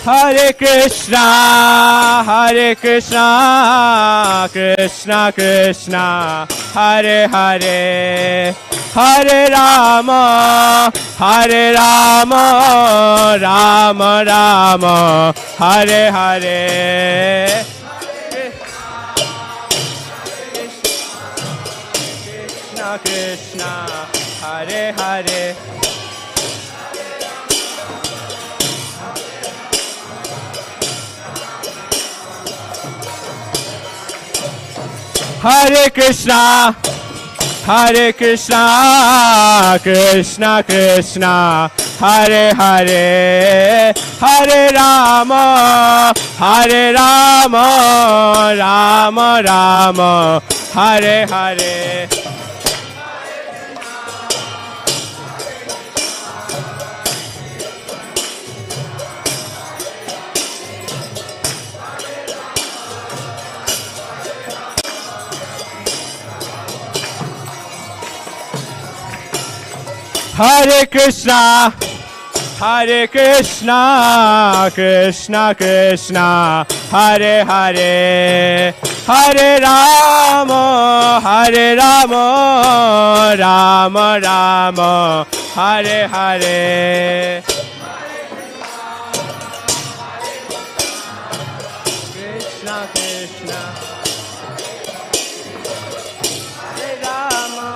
Hare Krishna, Hare Krishna, Krishna Krishna, Hare Hare, Hare Rama, Hare Rama, Rama Rama, Hare Hare. Krishna Krishna, Hare Hare. Hare Krishna, Hare Krishna, Krishna Krishna, Hare Hare, Hare Rama, Hare Rama, Rama Rama, Hare Hare. Hare Krishna, Hare Krishna, Krishna Krishna, Hare Hare, Hare Rama, Hare Rama, Rama Rama, Hare Hare. Krishna Krishna, Hare Rama.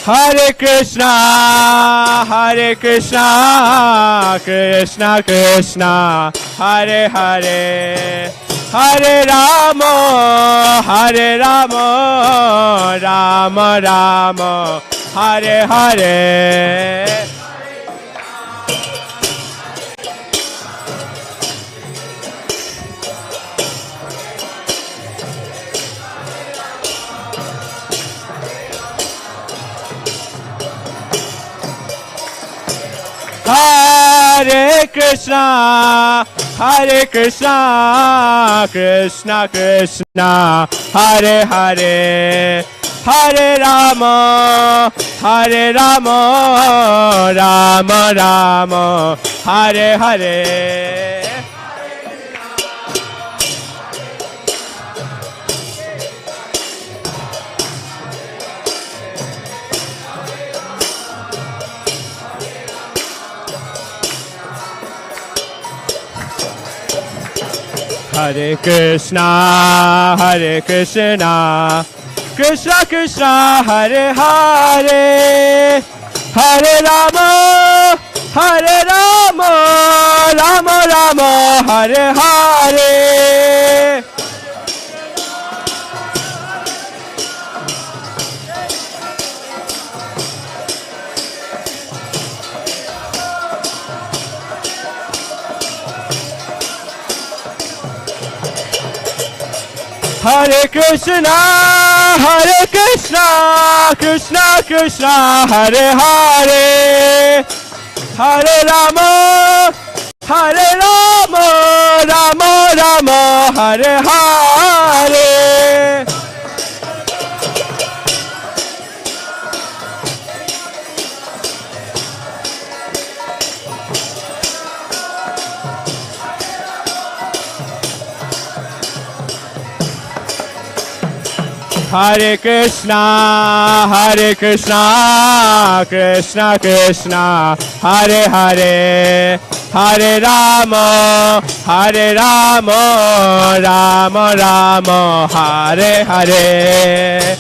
Hare Krishna, Hare Krishna, Krishna Krishna, Hare Hare, Hare Rama, Hare Rama, Rama Rama, Hare Hare. Hare Krishna, Hare Krishna, Krishna Krishna, Hare Hare, Hare Rama, Hare Rama, Rama Rama, Hare Hare. Hare Krishna, Hare Krishna, Krishna Krishna, Hare Hare, Hare Rama, Hare Rama, Rama Rama, Hare Hare. Hare Krishna, Hare Krishna, Krishna Krishna, Hare Hare, Hare Rama, Hare Rama, Rama Rama, Hare Hare. Hare Krishna, Hare Krishna, Krishna Krishna, Hare Hare, Hare Rama, Hare Rama, Rama Rama, Hare Hare.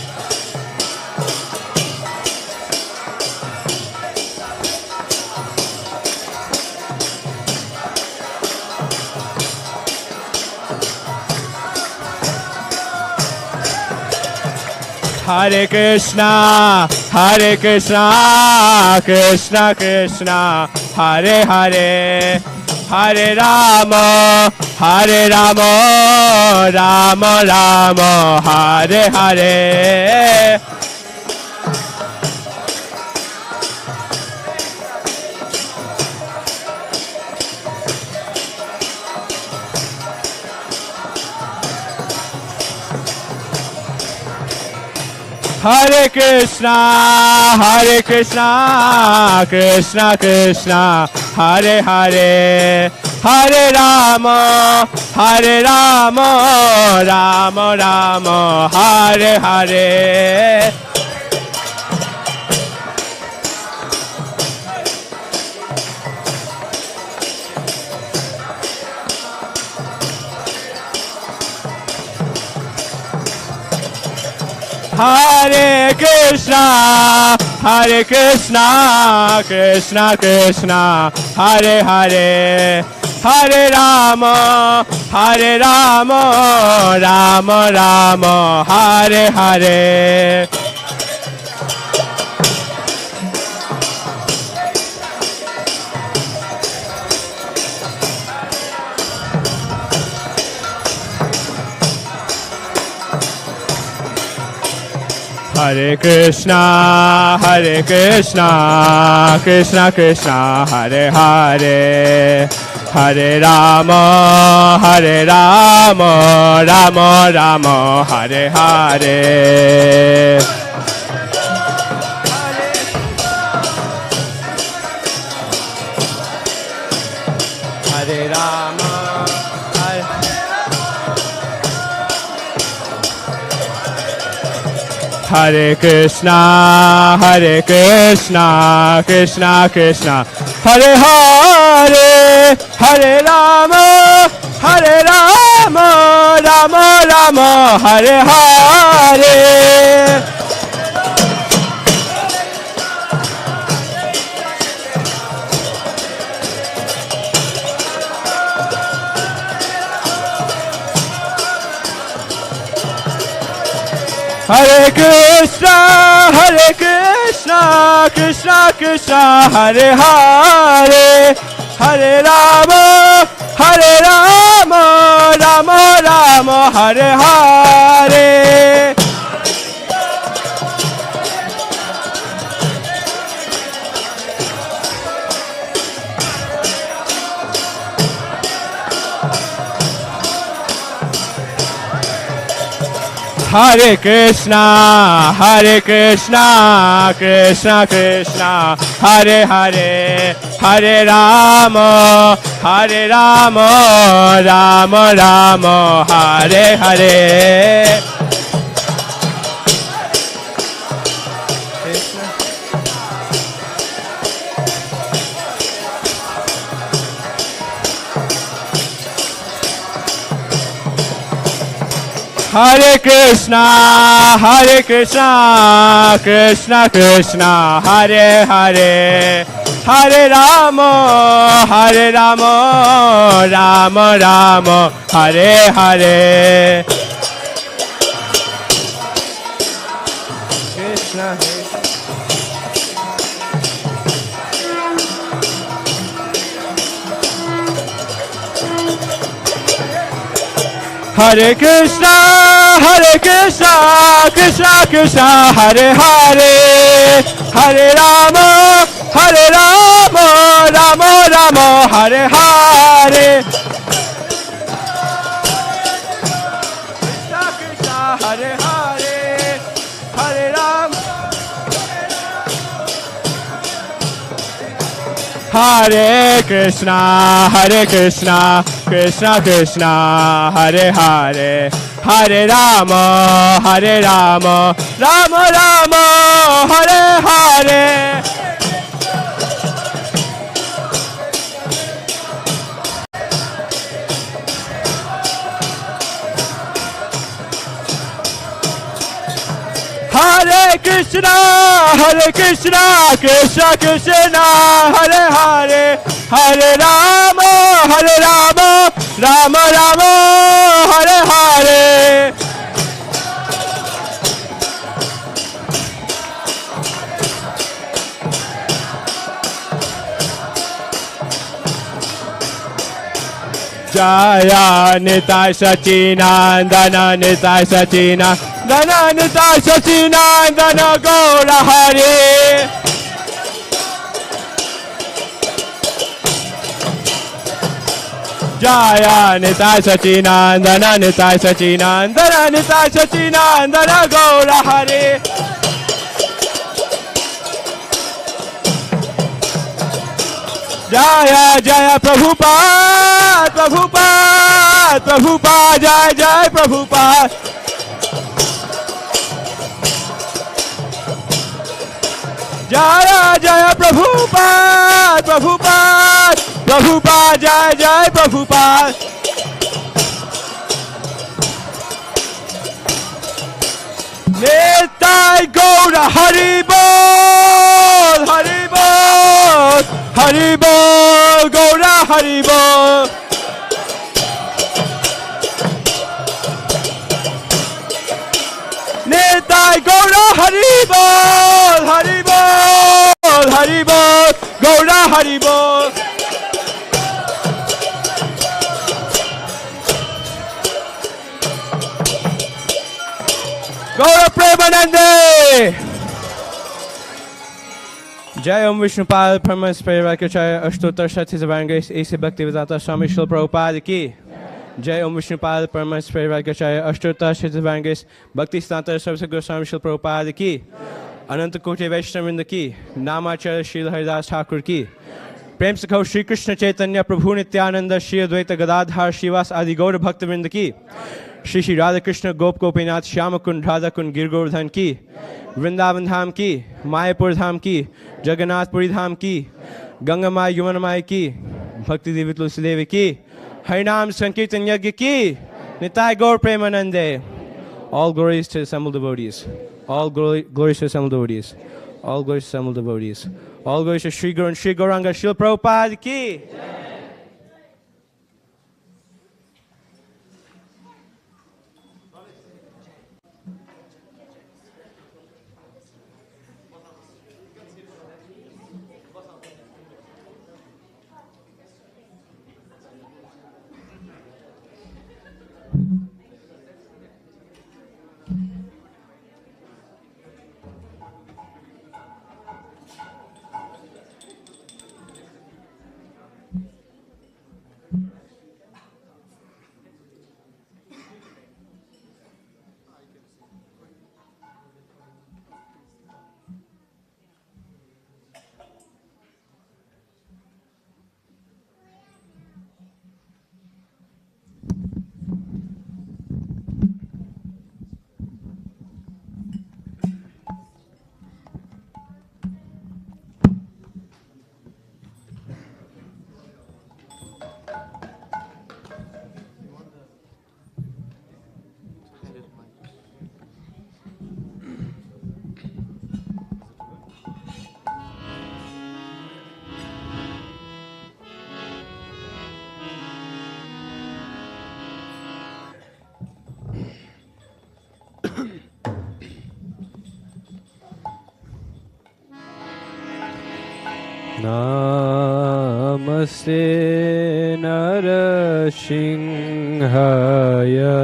Hare Krishna, Hare Krishna, Krishna Krishna, Hare Hare, Hare Rama, Hare Rama, Rama Rama, Hare Hare. Hare Krishna, Hare Krishna, Krishna Krishna, Hare Hare, Hare Rama, Hare Rama, Rama Rama, Hare Hare. Hare Krishna, Hare Krishna, Krishna Krishna, Hare Hare, Hare Rama, Hare Rama, Rama Rama, Hare Hare. Hare Krishna, Krishna Krishna, Hare Hare, Hare Rama, Rama Rama, Hare Hare. Hare Rama. Hare Krishna, Krishna Krishna, Hare Hare, Hare Rama, Rama Rama, Hare Hare. Hare Krishna, Krishna Krishna, Hare Hare, Hare Rama, Rama Rama, Hare Hare. Hare Krishna, Krishna Krishna, Hare Hare, Hare Rama, Rama Rama, Hare Hare. Hare Krishna, Krishna Krishna, Hare Hare, Hare Rama, Rama Rama, Hare Hare. Krishna. Hare Krishna, Krishna Krishna, Hare Hare, Hare Rama, Rama Rama, Hare Hare. Krishna Krishna, Hare Hare, Hare Rama. Hare Krishna, Krishna Krishna, Hare Hare, Hare Rama, Rama Rama, Hare Hare. Hare Krishna, Krishna Krishna, Hare Hare, Hare Rama, Rama Rama, Hare Hare. Jaya Nitai Sachinandana, Nitai Sachinandana, Nitai Sachinandana, Gaura Hari. Jaya Nitai Sachinandana, Nitai Sachinandana, Nitai Sachinandana, Gaura Hari. Jaya Jaya Prabhupada, Prabhupada, Prabhupada, Jaya Jaya Prabhupada. Jaya Jaya Prabhupada, Prabhupada, Prabhupada, Jaya Jaya Prabhupada. Nitai Gaura Hari Bol. Haribol, Gaura Haribol. Nitai Gaura Haribol, Haribol, Haribol, Gaura Haribol. Gaura Premanande. Jai Om Vishnupad Paramas Prayakachaya Ashtotar Shati Zavangas A.C. Bhakti Vedanta Swami Srila Prabhupada Ki. Jai Om Vishnupad Paramas Prayakachaya Ashtotar Shati Zavangas Bhakti Siddhanta Saraswati Goswami Srila Prabhupada Ki. Ananta Koti Vaishnavrinda Ki. Namacharya Srila Haridas Thakur Ki. Prem Sakho Shri Krishna Chaitanya Prabhu Nityananda Shri Advaita Gadadhar Shivas Adi Gaura Bhaktivinoda Ki. Shri Shri Radha Krishna Gop Gopinath Shyama Kund Radha Kund Gir Govardhan Ki. Vrindavan Dham Ki, Mayapur Dham Ki, Jagannath Puri Dham Ki, Ganga Mai Yamuna Mai Ki, Bhakti Devi Tulsi Devi Ki, Harinam Sankirtan Yagya Ki, Nitai Gaur Premanande. All glories to assembled devotees. All glories to assembled devotees. All glories to assembled devotees. All glories to Sri Guru and Sri Gauranga Srila Prabhupada Ki. Namaste Narashinhaya.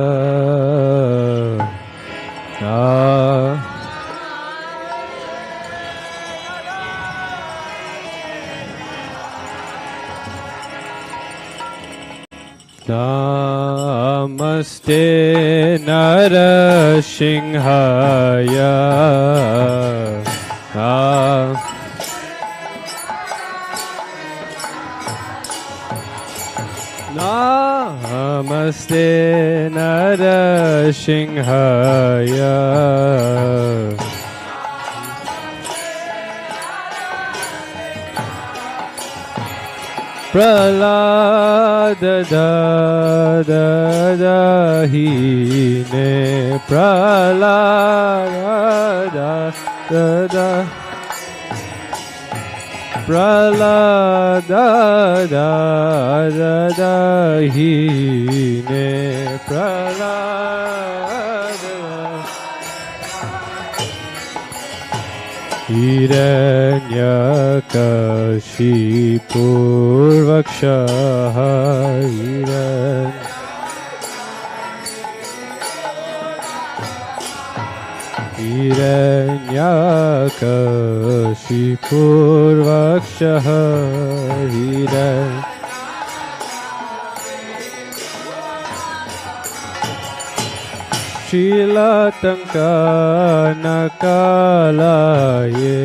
Namaste Narashinhaya. Namaste Narashinhaya. Pralada Hine Pralada Pralada Hine Pralada Hiranyakashipurvakshaha Hiranyakashipurvakshaha Shilatanka nakalaye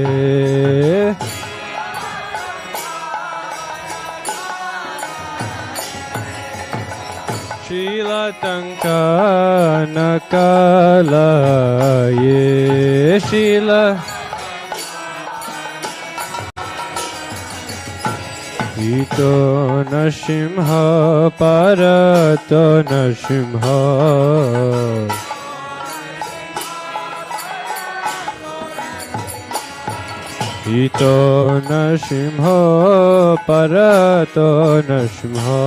Shilatanka nakalaye Shila Ito Nashimha Parato Nashimha ito Nrsimha Parato Nrsimha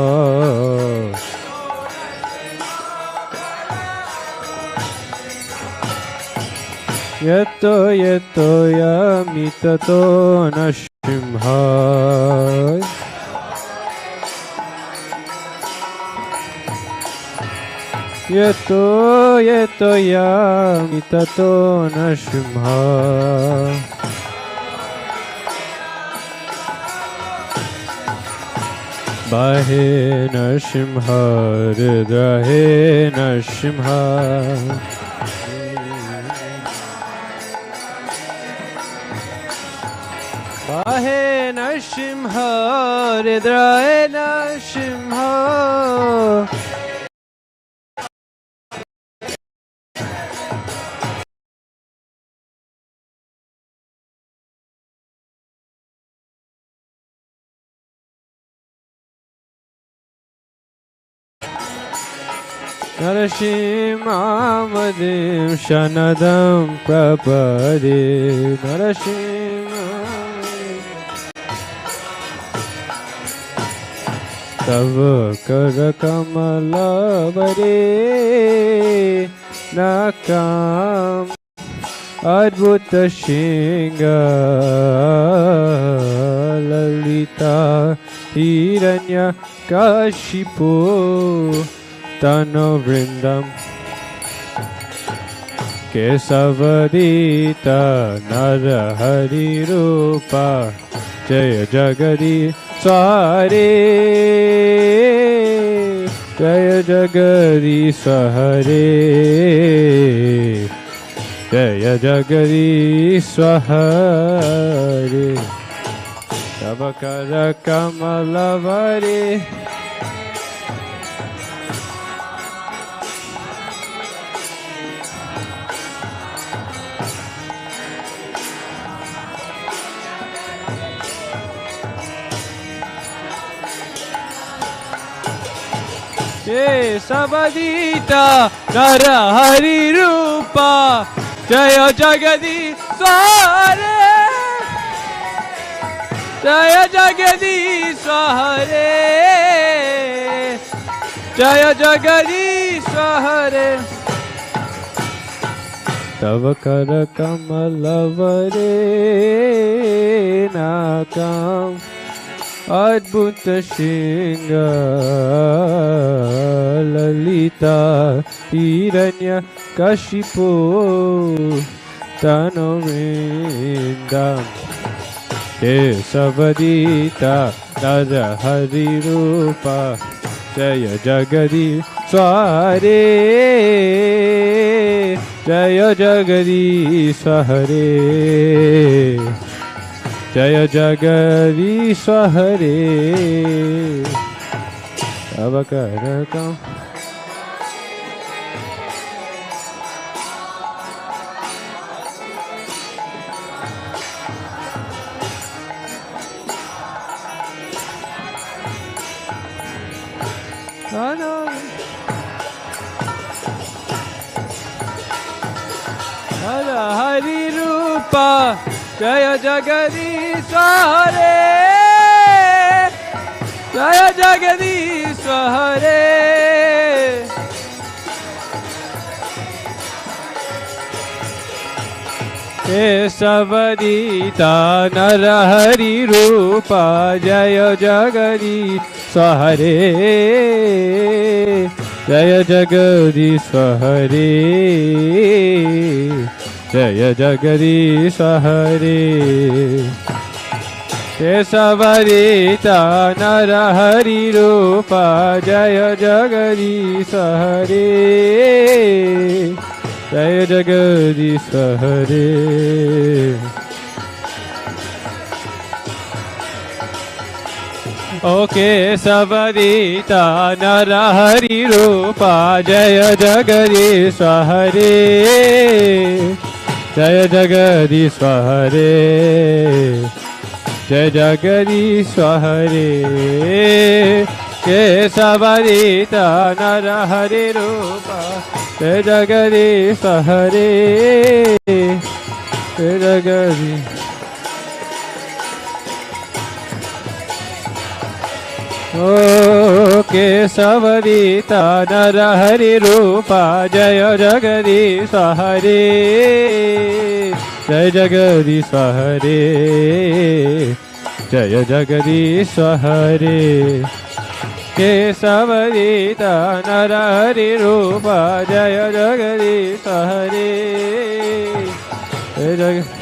Yato yato yamitato Nrsimha Yato yato yamitato Nrsimha Bahe Nrsimha Ridrahe Nrsimha Bahe Nrsimha Ridrahe Nrsimha Narasimhamadim Shanadam Prapade Narasimhamadim Tava Karakamalabare Nakam Adbhuta Shinga Lalita Hiranya Kashipu Tano Vrindam Kesavadita Narahari Rupa Jaya Jagadi Sware Jaya Jagadi Swahare Jaya Jagadi Swahare Tabakara Kamalavare Sabadita Narahari Rupa Jaya Jagadi Sware Jaya Jagadi Sware Jaya Jagadi Sware Tavakara Kamalavare Nakam Adbhuta Shinga Lalita Hiranya Kashipu Tanovindam Kesavadita Narahari Rupa Jaya Jagadi Sware Jaya Jagadi Swahare Jaya Jagadisha Hare Avakarakam Hari Rupa Jaya Jagadisha Hare Jaya Jagadisha Hare Kesavadita Narahari Rupa Jaya Jagadisha Hare Jaya Jagadisha Hare Jaya Jagadisha Hare Kesavadita Narahari Rupa Jaya Jagadisha Hare Jaya Jagadisha Hare O Kesavadita Narahari Rupa Jaya Jagadisha Hare Jaya Jagadisha Hare Jaya Jagadisha Hare Kesavadita Narahari Rupa Jaya Jagadisha Hare Jaya Jagadisha O Kesavadita Narahari Rupa Jaya Jagadisha Hare Jaya Jagadisha Hare Jaya Jagadisha Hare Kesavadita Narahari Rupa Jaya Jagadisha Hare Jaya Jagadisha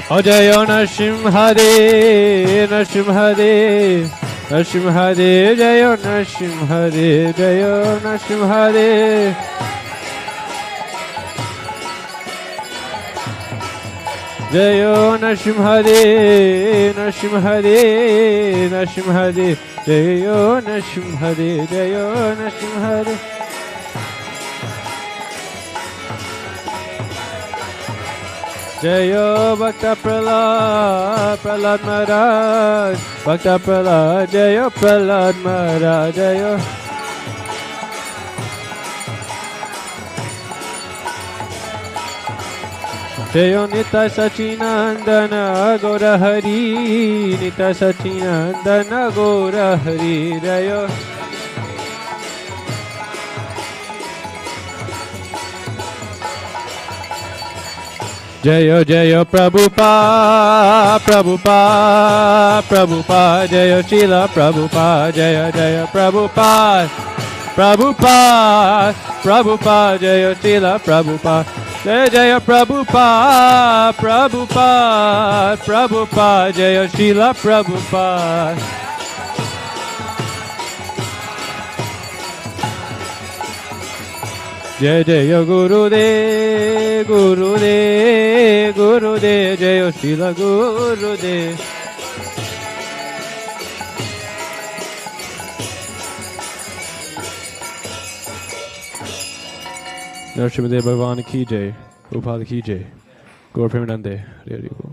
O Jayo Nrsimhade, Nrsimhade, Nrsimhade, Jayo Nrsimhade, Jayo Nrsimhade. Jayo Nrsimhade, Nrsimhade, Nrsimhade, Jayo Nrsimhade, Jayo Nrsimhade. Jayo Bhakta Prahlad, Prahlad Maharaj, Bhakta Prahlad, Jayo Prahlad Maharaj, Jayo. Jayo Nitya Sachinandana Gaura Hari, Nitya Sachinandana Gaura Hari, Jayo. Jayo Jayo Prabhupada, Prabhupada, Prabhupada, Jayo Srila Prabhupada, Jaya Jaya Prabhupada, Prabhupada, Prabhupada, Jayo Srila Prabhupada, Jaya Jaya Prabhupada, Prabhupada, Prabhupada, Jayo Srila Prabhupada. Jai Jaya Gurudev, Gurudev, Gurudev, Jaya Srila Gurudev. Narsimade Bhagavan ki jai, Prabhupada ki jai, Gaur Premanande, Hare Bol.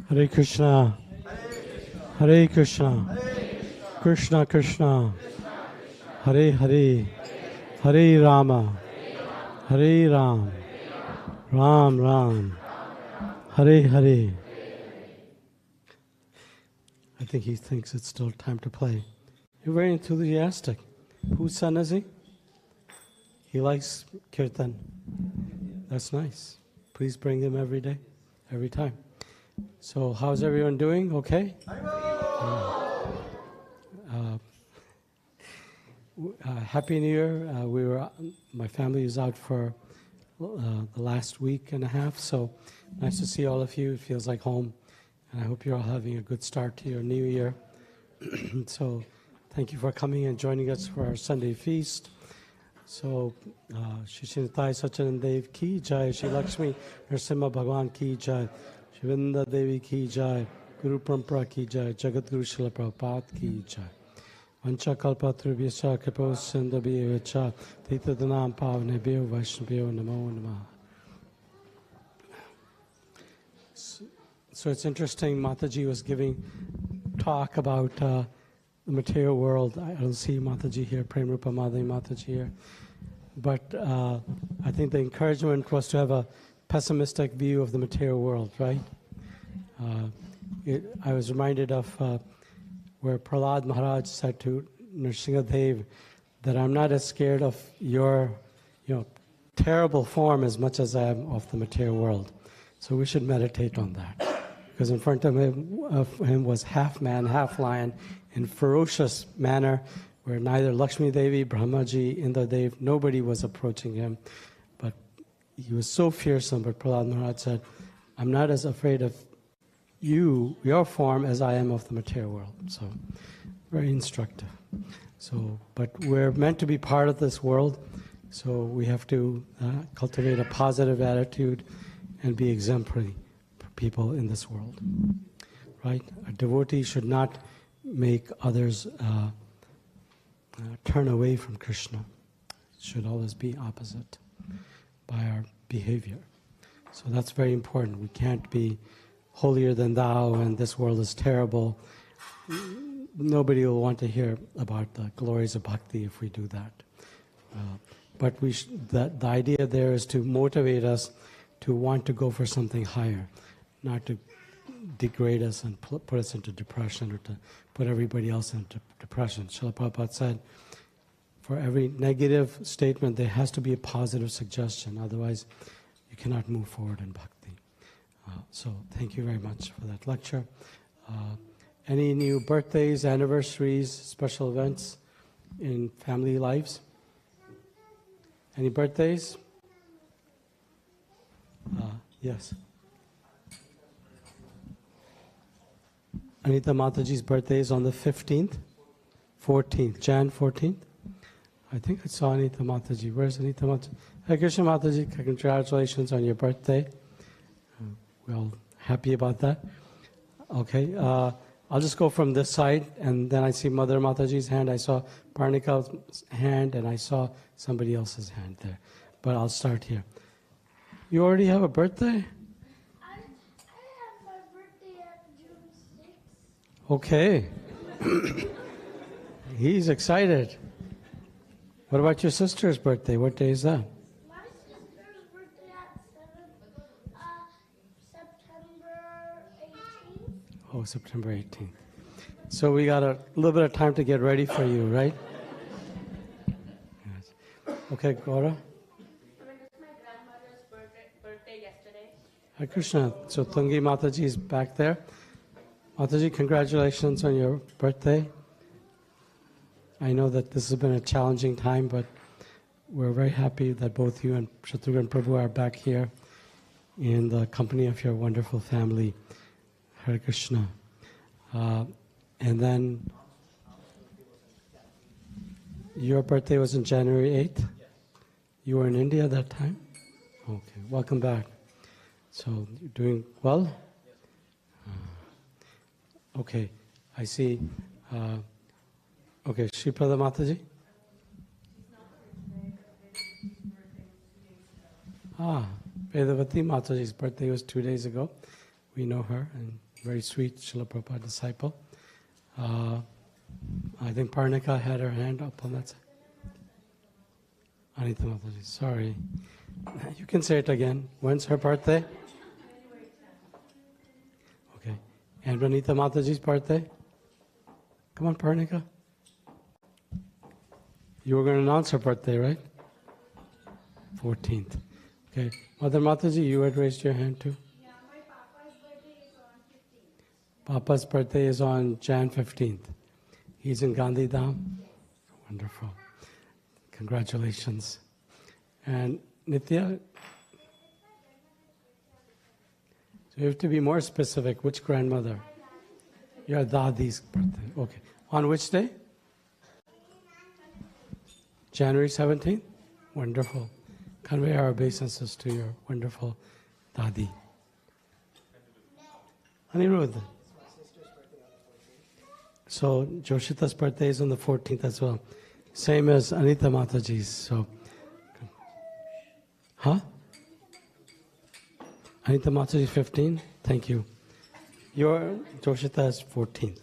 Hare Krishna. Hare Krishna, Krishna Krishna, Hare Hare, Hare Rama, Hare Ram, Ram Ram, Hare Hare. I think he thinks it's still time to play. You're very enthusiastic. Whose son is he? He likes kirtan. That's nice. Please bring him every day, every time. So how's everyone doing? Okay? Happy New Year. My family is out for the last week and a half, so nice to see all of you. It feels like home, and I hope you're all having a good start to your new year. So thank you for coming and joining us for our Sunday feast. So, Shishinatai Sachinandev ki jai, Shri Lakshmi Narasimha Bhagwan ki jai, Shivinda Devi ki jai, Guru Parampara ki jai, Jagat Guru Srila Prabhupada ki jai. Vancha kalpa trubhyascha kripo sindhabhyevacha titadanam pavanebhyo vaishnavyo namo namah. So it's interesting, Mataji was giving talk about the material world. I don't see Mataji here, Premarupa Madhavi Mataji here. But I think the encouragement was to have a pessimistic view of the material world, right? I was reminded of where Prahlad Maharaj said to Nrsimhadev that I'm not as scared of your terrible form as much as I am of the material world. So we should meditate on that. Because in front of him was half man, half lion, in ferocious manner, where neither Lakshmi Devi, Brahmaji, Indradev, nobody was approaching him. But he was so fearsome, but Prahlad Maharaj said, I'm not as afraid of your form, as I am of the material world. So, very instructive. So, but we're meant to be part of this world, so we have to cultivate a positive attitude and be exemplary for people in this world. Right? A devotee should not make others turn away from Krishna. It should always be opposite by our behavior. So that's very important. We can't be holier than thou and this world is terrible. nobody will want to hear about the glories of bhakti if we do that. But the idea there is to motivate us to want to go for something higher, not to degrade us and put us into depression or to put everybody else into depression. Srila Prabhupada said, for every negative statement, there has to be a positive suggestion. Otherwise, you cannot move forward in bhakti. So thank you very much for that lecture. Any new birthdays, anniversaries, special events in family lives? Any birthdays? Yes. Anita Mataji's birthday is on the 15th, 14th, Jan 14th. I think I saw Anita Mataji. Where's Anita Mataji? Hare Krishna Mataji, congratulations on your birthday. We're all happy about that. Okay, I'll just go from this side, and then I see Mother Mataji's hand. I saw Parnika's hand, and I saw somebody else's hand there. But I'll start here. You already have a birthday? I have my birthday on June 6th. Okay. He's excited. What about your sister's birthday? What day is that? My sister's birthday at September 18th. Oh, September 18th. So we got a little bit of time to get ready for you, right? Yes. Okay, Gaura. It's my grandmother's birthday yesterday. Hare Krishna. So Tungi Mataji is back there. Mataji, congratulations on your birthday. I know that this has been a challenging time, but we're very happy that both you and Shatrughan Prabhu are back here in the company of your wonderful family. Hare Krishna. And then your birthday was on January 8th? You were in India at that time? Okay, welcome back. So, you're doing well? Okay, I see. Okay, Shripada Mataji? Vedavati Mataji's birthday was 2 days ago. We know her, and very sweet Srila Prabhupada disciple. I think Parnika had her hand up on that side. Anita Mataji, sorry. You can say it again. When's her birthday? Okay. And Anita Mataji's birthday? Come on, Parnika. You were going to announce her birthday, right? 14th. Okay. Mother Mataji, you had raised your hand too? Yeah, my papa's birthday is on 15th. Papa's birthday is on Jan 15th. He's in Gandhidham. Wonderful. Congratulations. And Nitya? So you have to be more specific. Which grandmother? Your Dadi's birthday. Okay. On which day? January 17th? Wonderful. Convey our obeisances to your wonderful Dadi. Anirudh. So Joshita's birthday is on the 14th as well. Same as Anita Mataji's. So, Anita Mataji 15? Thank you. Your Joshita is 14th.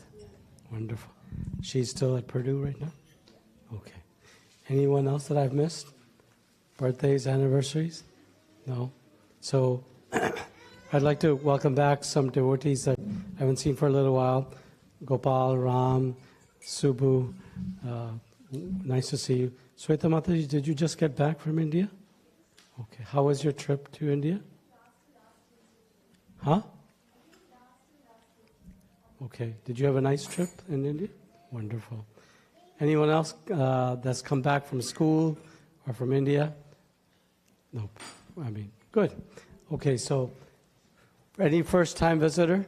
Wonderful. She's still at Purdue right now? Okay. Anyone else that I've missed? Birthdays, anniversaries? No? So, I'd like to welcome back some devotees that I haven't seen for a little while. Gopal, Ram, Subbu, nice to see you. Sweta Mataji, did you just get back from India? Okay, how was your trip to India? Huh? Okay, did you have a nice trip in India? Wonderful. Anyone else that's come back from school or from India? Nope. I mean, good. Okay, so any first-time visitor?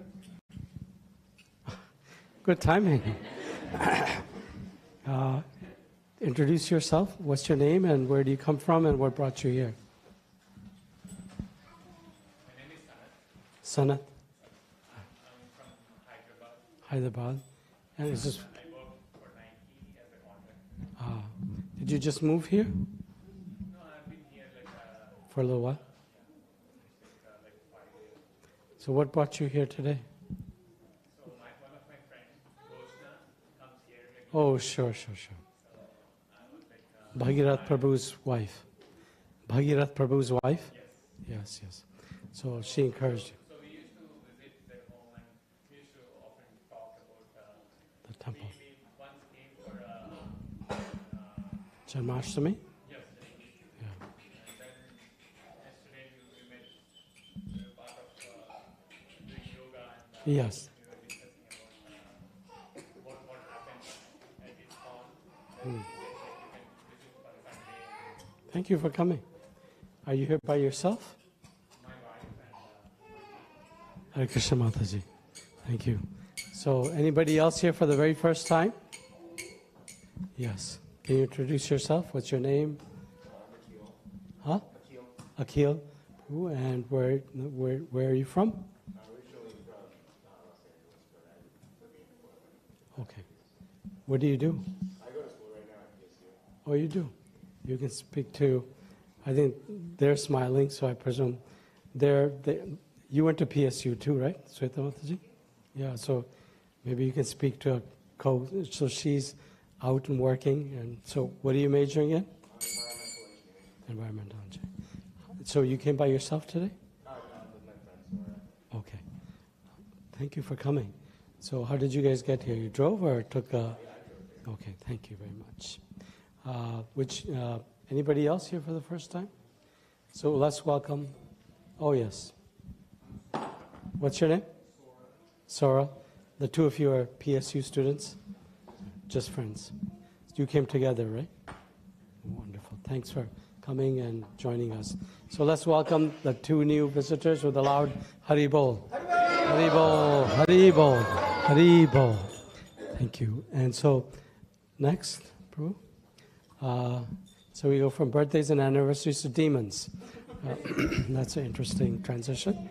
Good timing. Introduce yourself. What's your name and where do you come from and what brought you here? My name is Sanat. Sanat. I'm from Hyderabad. Hyderabad. And is this, I work for Nike as a contractor. did you just move here No, I've been here for a little while? like 5 years. So what brought you here today? So one of my friends, Roshna, Oh, sure. Bhagirath Prabhu's wife. Bhagirath Prabhu's wife? Yes. So she encouraged you. So we used to visit their home and we used to often talk about. The temple. We once came for Janmashtami? yes. Yeah. And then yesterday we met part of doing yoga and Yes. we were discussing about what happened at this hall. Then we said that you can visit for Sunday. Thank you for coming. Are you here by yourself? My wife and Hare Krishna Mataji. Thank you. So, anybody else here for the very first time? Yes. Can you introduce yourself? What's your name? Huh? Akhil. Ooh, and where are you from? Okay. What do you do? I go to school right now at PSU. Oh, you do. You can speak to. I think they're smiling, so I presume you went to PSU too, right, Sweta Mataji? Yeah, so maybe you can speak to a so she's out and working, and so what are you majoring in? Environmental engineering. So you came by yourself today? No, with my friends. Okay. Thank you for coming. So how did you guys get here? You drove or took a... Okay, thank you very much. Anybody else here for the first time? So let's welcome... Oh, yes. What's your name? Sora. The two of you are PSU students? Just friends. You came together, right? Wonderful. Thanks for coming and joining us. So let's welcome the two new visitors with a loud Hari Bol. Hari Bol, Hari Bol, Hari Bol. Thank you. And so next, Prabhu. So we go from birthdays and anniversaries to demons. That's an interesting transition.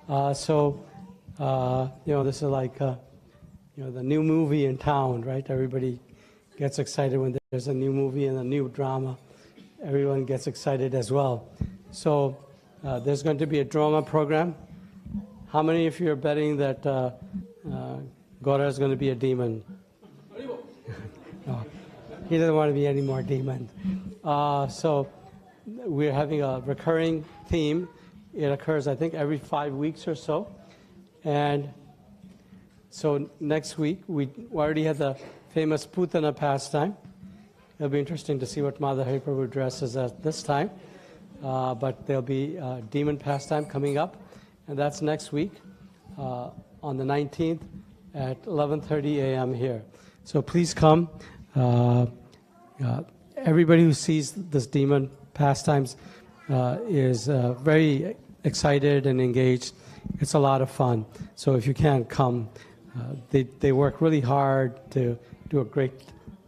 This is like, the new movie in town, right? Everybody gets excited when there's a new movie and a new drama. Everyone gets excited as well. So there's going to be a drama program. How many of you are betting that Gora is going to be a demon? No, he doesn't want to be any more demon. So we're having a recurring theme. It occurs, I think, every 5 weeks or so. And so next week, we already had the famous Putana pastime. It'll be interesting to see what Madhavi Prabhu dresses at this time. But there'll be a demon pastime coming up. And that's next week on the 19th at 11:30 a.m. here. So please come. Everybody who sees this demon pastimes is very excited and engaged. It's a lot of fun. So if you can't come, they work really hard to do a great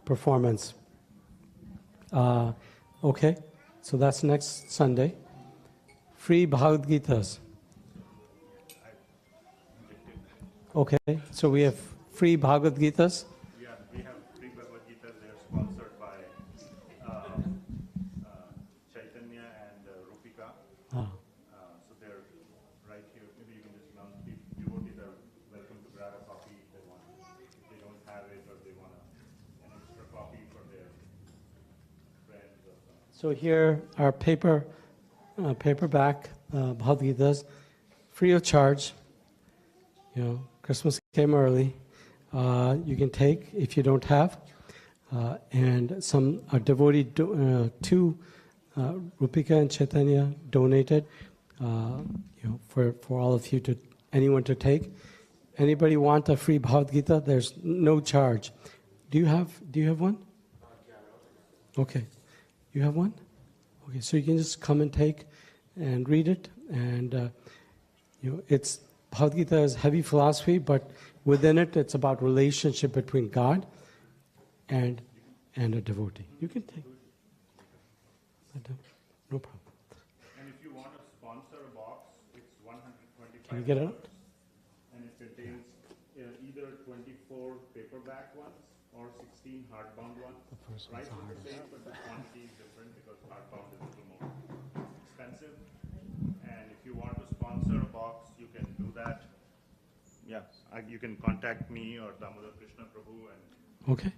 performance. Okay, so that's next Sunday. Free Bhagavad Gitas. Okay, so we have free Bhagavad Gitas. Yeah, we have free Bhagavad Gita. They are sponsored by Chaitanya and Rupika. So they're right here. Maybe you can just announce. Devotees are welcome to grab a copy if they want. If they don't have it or they want an extra copy for their friends or something. So here are paperback Bhagavad Gitas, free of charge. Christmas came early. You can take if you don't have. And some are devoted to Rupika and Chaitanya donated, for all of you anyone to take. Anybody want a free Bhagavad Gita? There's no charge. Do you have one? Okay. You have one? Okay, so you can just come and take and read it. And, it's Bhagavad Gita is heavy philosophy, but within it, it's about relationship between God and a devotee. You can take. No problem. And if you want to sponsor a box, it's $125. Can you get it out? And it contains either 24 paperback ones or 16 hardbound ones. The first Price one's the is the hardest. same, but the quantity is different because hardbound is a little more expensive. And if you want to sponsor a box, you can do that. Yeah, you can contact me or Damodar Krishna Prabhu, and Okay.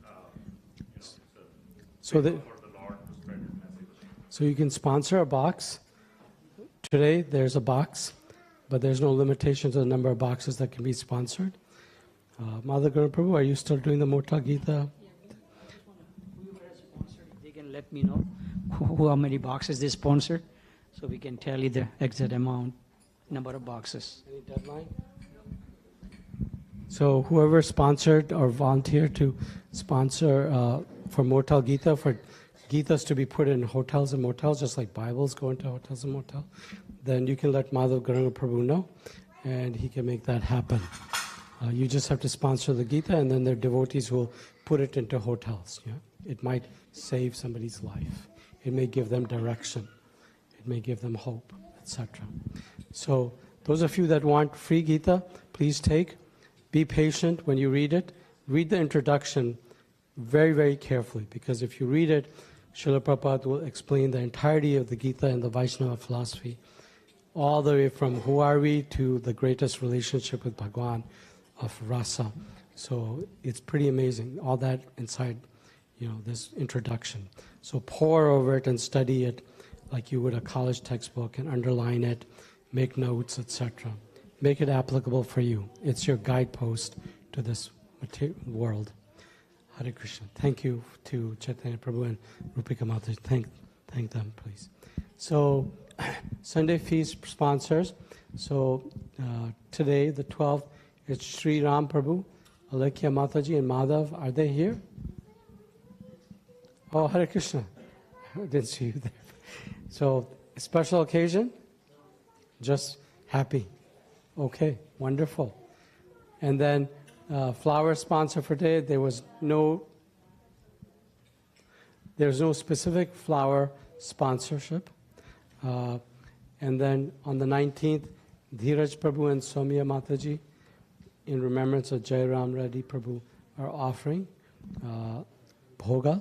So faithful for the Lord to spread His message. So you can sponsor a box. Today there's a box, but there's no limitation to the number of boxes that can be sponsored. Mother Guru Prabhu, are you still doing the Mortal Gita? They can let me know how many boxes they sponsored, so we can tell you the exact amount, number of boxes. Any deadline? So whoever sponsored or volunteered to sponsor for Mortal Gita, for Gitas to be put in hotels and motels, just like Bibles go into hotels and motels, then you can let Madhav Garanga Prabhu know, and he can make that happen. You just have to sponsor the Gita, and then their devotees will put it into hotels. Yeah? It might save somebody's life. It may give them direction. It may give them hope, etc. So those of you that want free Gita, please take. Be patient when you read it. Read the introduction very, very carefully, because if you read it, Srila Prabhupada will explain the entirety of the Gita and the Vaishnava philosophy, all the way from who are we to the greatest relationship with Bhagwan of rasa. So it's pretty amazing, all that inside, this introduction. So pore over it and study it like you would a college textbook, and underline it, make notes, etc. Make it applicable for you. It's your guidepost to this world. Hare Krishna. Thank you to Chaitanya Prabhu and Rupika Mataji. Thank them, please. So, Sunday feast sponsors. So, today, the 12th, it's Sri Ram Prabhu, Alekhya Mataji, and Madhav. Are they here? Oh, Hare Krishna. I didn't see you there. So, a special occasion? Just happy. Okay, wonderful. And then, flower sponsor for today. There was no specific flower sponsorship. And then on the 19th, Dheeraj Prabhu and Somya Mataji, in remembrance of Jai Ram Reddy Prabhu, are offering bhoga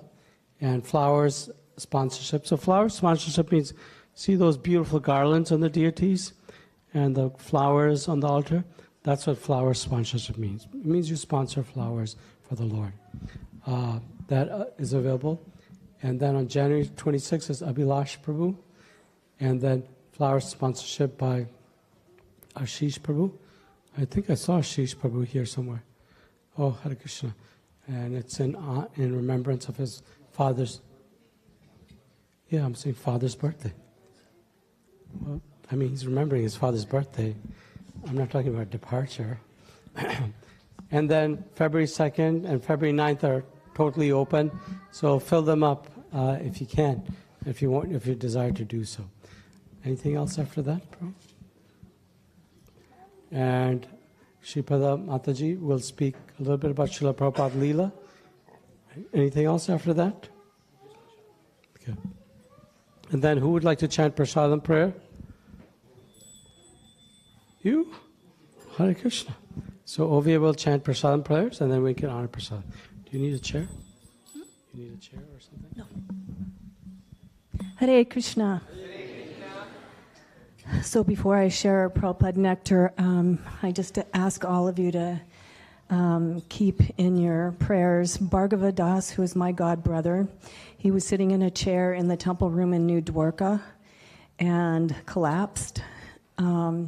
and flowers sponsorship. So flower sponsorship means, see those beautiful garlands on the deities and the flowers on the altar? That's what flower sponsorship means. It means you sponsor flowers for the Lord. That is available. And then on January 26th is Abhilash Prabhu. And then flower sponsorship by Ashish Prabhu. I think I saw Ashish Prabhu here somewhere. Oh, Hare Krishna. And it's in remembrance of his father's, I'm saying father's birthday. Well, he's remembering his father's birthday. I'm not talking about departure. And then February 2nd and February 9th are totally open. So fill them up if you can, if you desire to do so. Anything else after that, bro? And Shripada Mataji will speak a little bit about Srila Prabhupada Leela. Anything else after that? Okay. And then who would like to chant Prasadam prayer? You? Hare Krishna. So Ovia will chant Prasadam prayers, and then we can honor Prasadam. Do you need a chair? You need a chair or something? No. Hare Krishna. So before I share Prabhupada nectar, I just ask all of you to keep in your prayers Bhargava Das, who is my god brother. He was sitting in a chair in the temple room in New Dwarka and collapsed.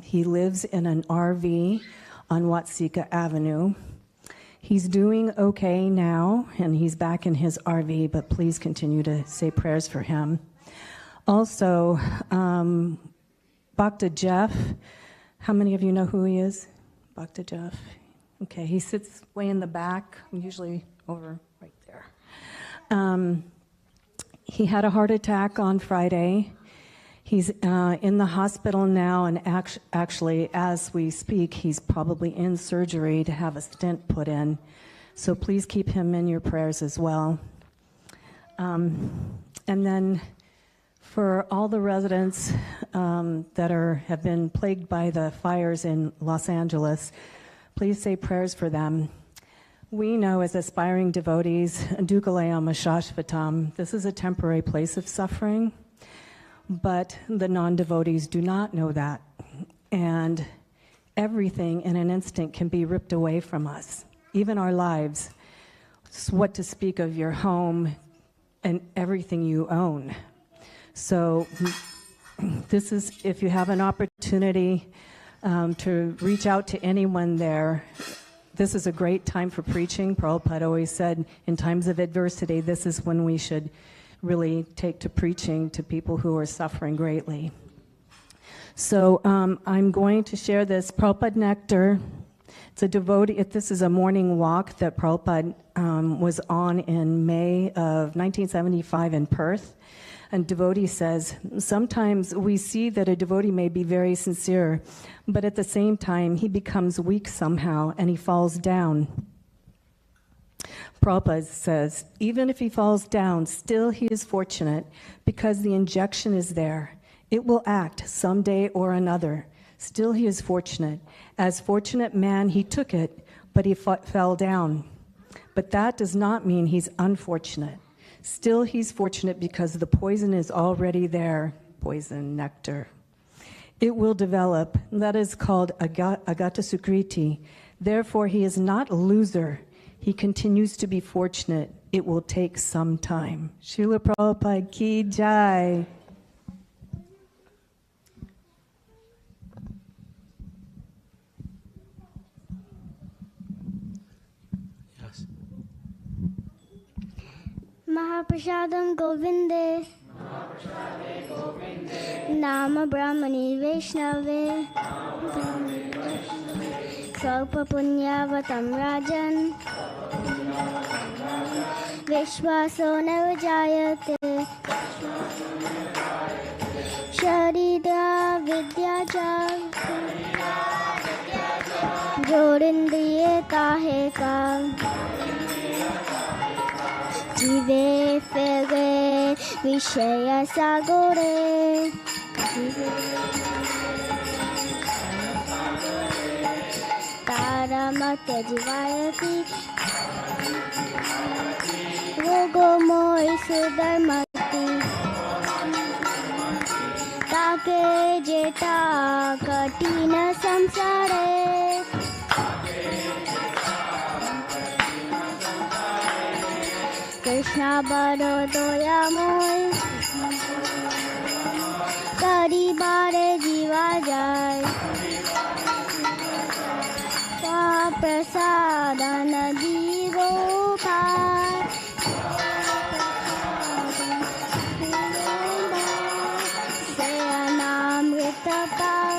He lives in an RV on Watsika Avenue. He's doing okay now, and he's back in his RV, but please continue to say prayers for him. Also, Bhakta Jeff, how many of you know who he is? Bhakta Jeff. Okay, he sits way in the back, usually over right there. He had a heart attack on Friday. He's in the hospital now, and actually, as we speak, he's probably in surgery to have a stent put in. So please keep him in your prayers as well. And then for all the residents that have been plagued by the fires in Los Angeles, please say prayers for them. We know as aspiring devotees, Dukalayam Ashashvatam, this is a temporary place of suffering, but the non-devotees do not know that. And everything in an instant can be ripped away from us, even our lives. What to speak of your home, and everything you own. So this is, if you have an opportunity to reach out to anyone there, this is a great time for preaching. Prabhupada always said, in times of adversity, this is when we should really take to preaching to people who are suffering greatly. So I'm going to share this Prabhupada nectar. It's a devotee. This is a morning walk that Prabhupada was on in May of 1975 in Perth. And devotee says, sometimes we see that a devotee may be very sincere, but at the same time, he becomes weak somehow and he falls down. Prabhupada says, even if he falls down, still he is fortunate because the injection is there. It will act someday or another. Still he is fortunate. As fortunate man, he took it, but he fell down. But that does not mean he's unfortunate. Still he's fortunate because the poison is already there, poison, nectar. It will develop. That is called agata sukriti. Therefore, he is not a loser. He continues to be fortunate. It will take some time. Srila Prabhupada ki jai. Mahaprasadam Govinde, Nama Brahmani Vaishnave, Kalpa Punyavatam Rajan, Vishwaso Navajayate, Sharida Vidyaja, Jodindriye Kahe Ka. Jive fere vishaya sagore, taramata jivayati, rogo moi sudharmati, take jeta katina samsare. Krishna baro doya moy, kari bare jiva jai, sa prasadana di gopal, sayanamrita pal,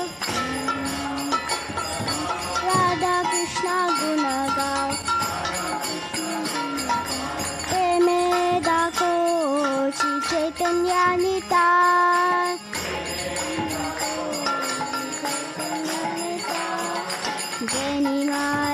Radha Krishna guna gav. Shri Chaitanya Nita, Jai Nima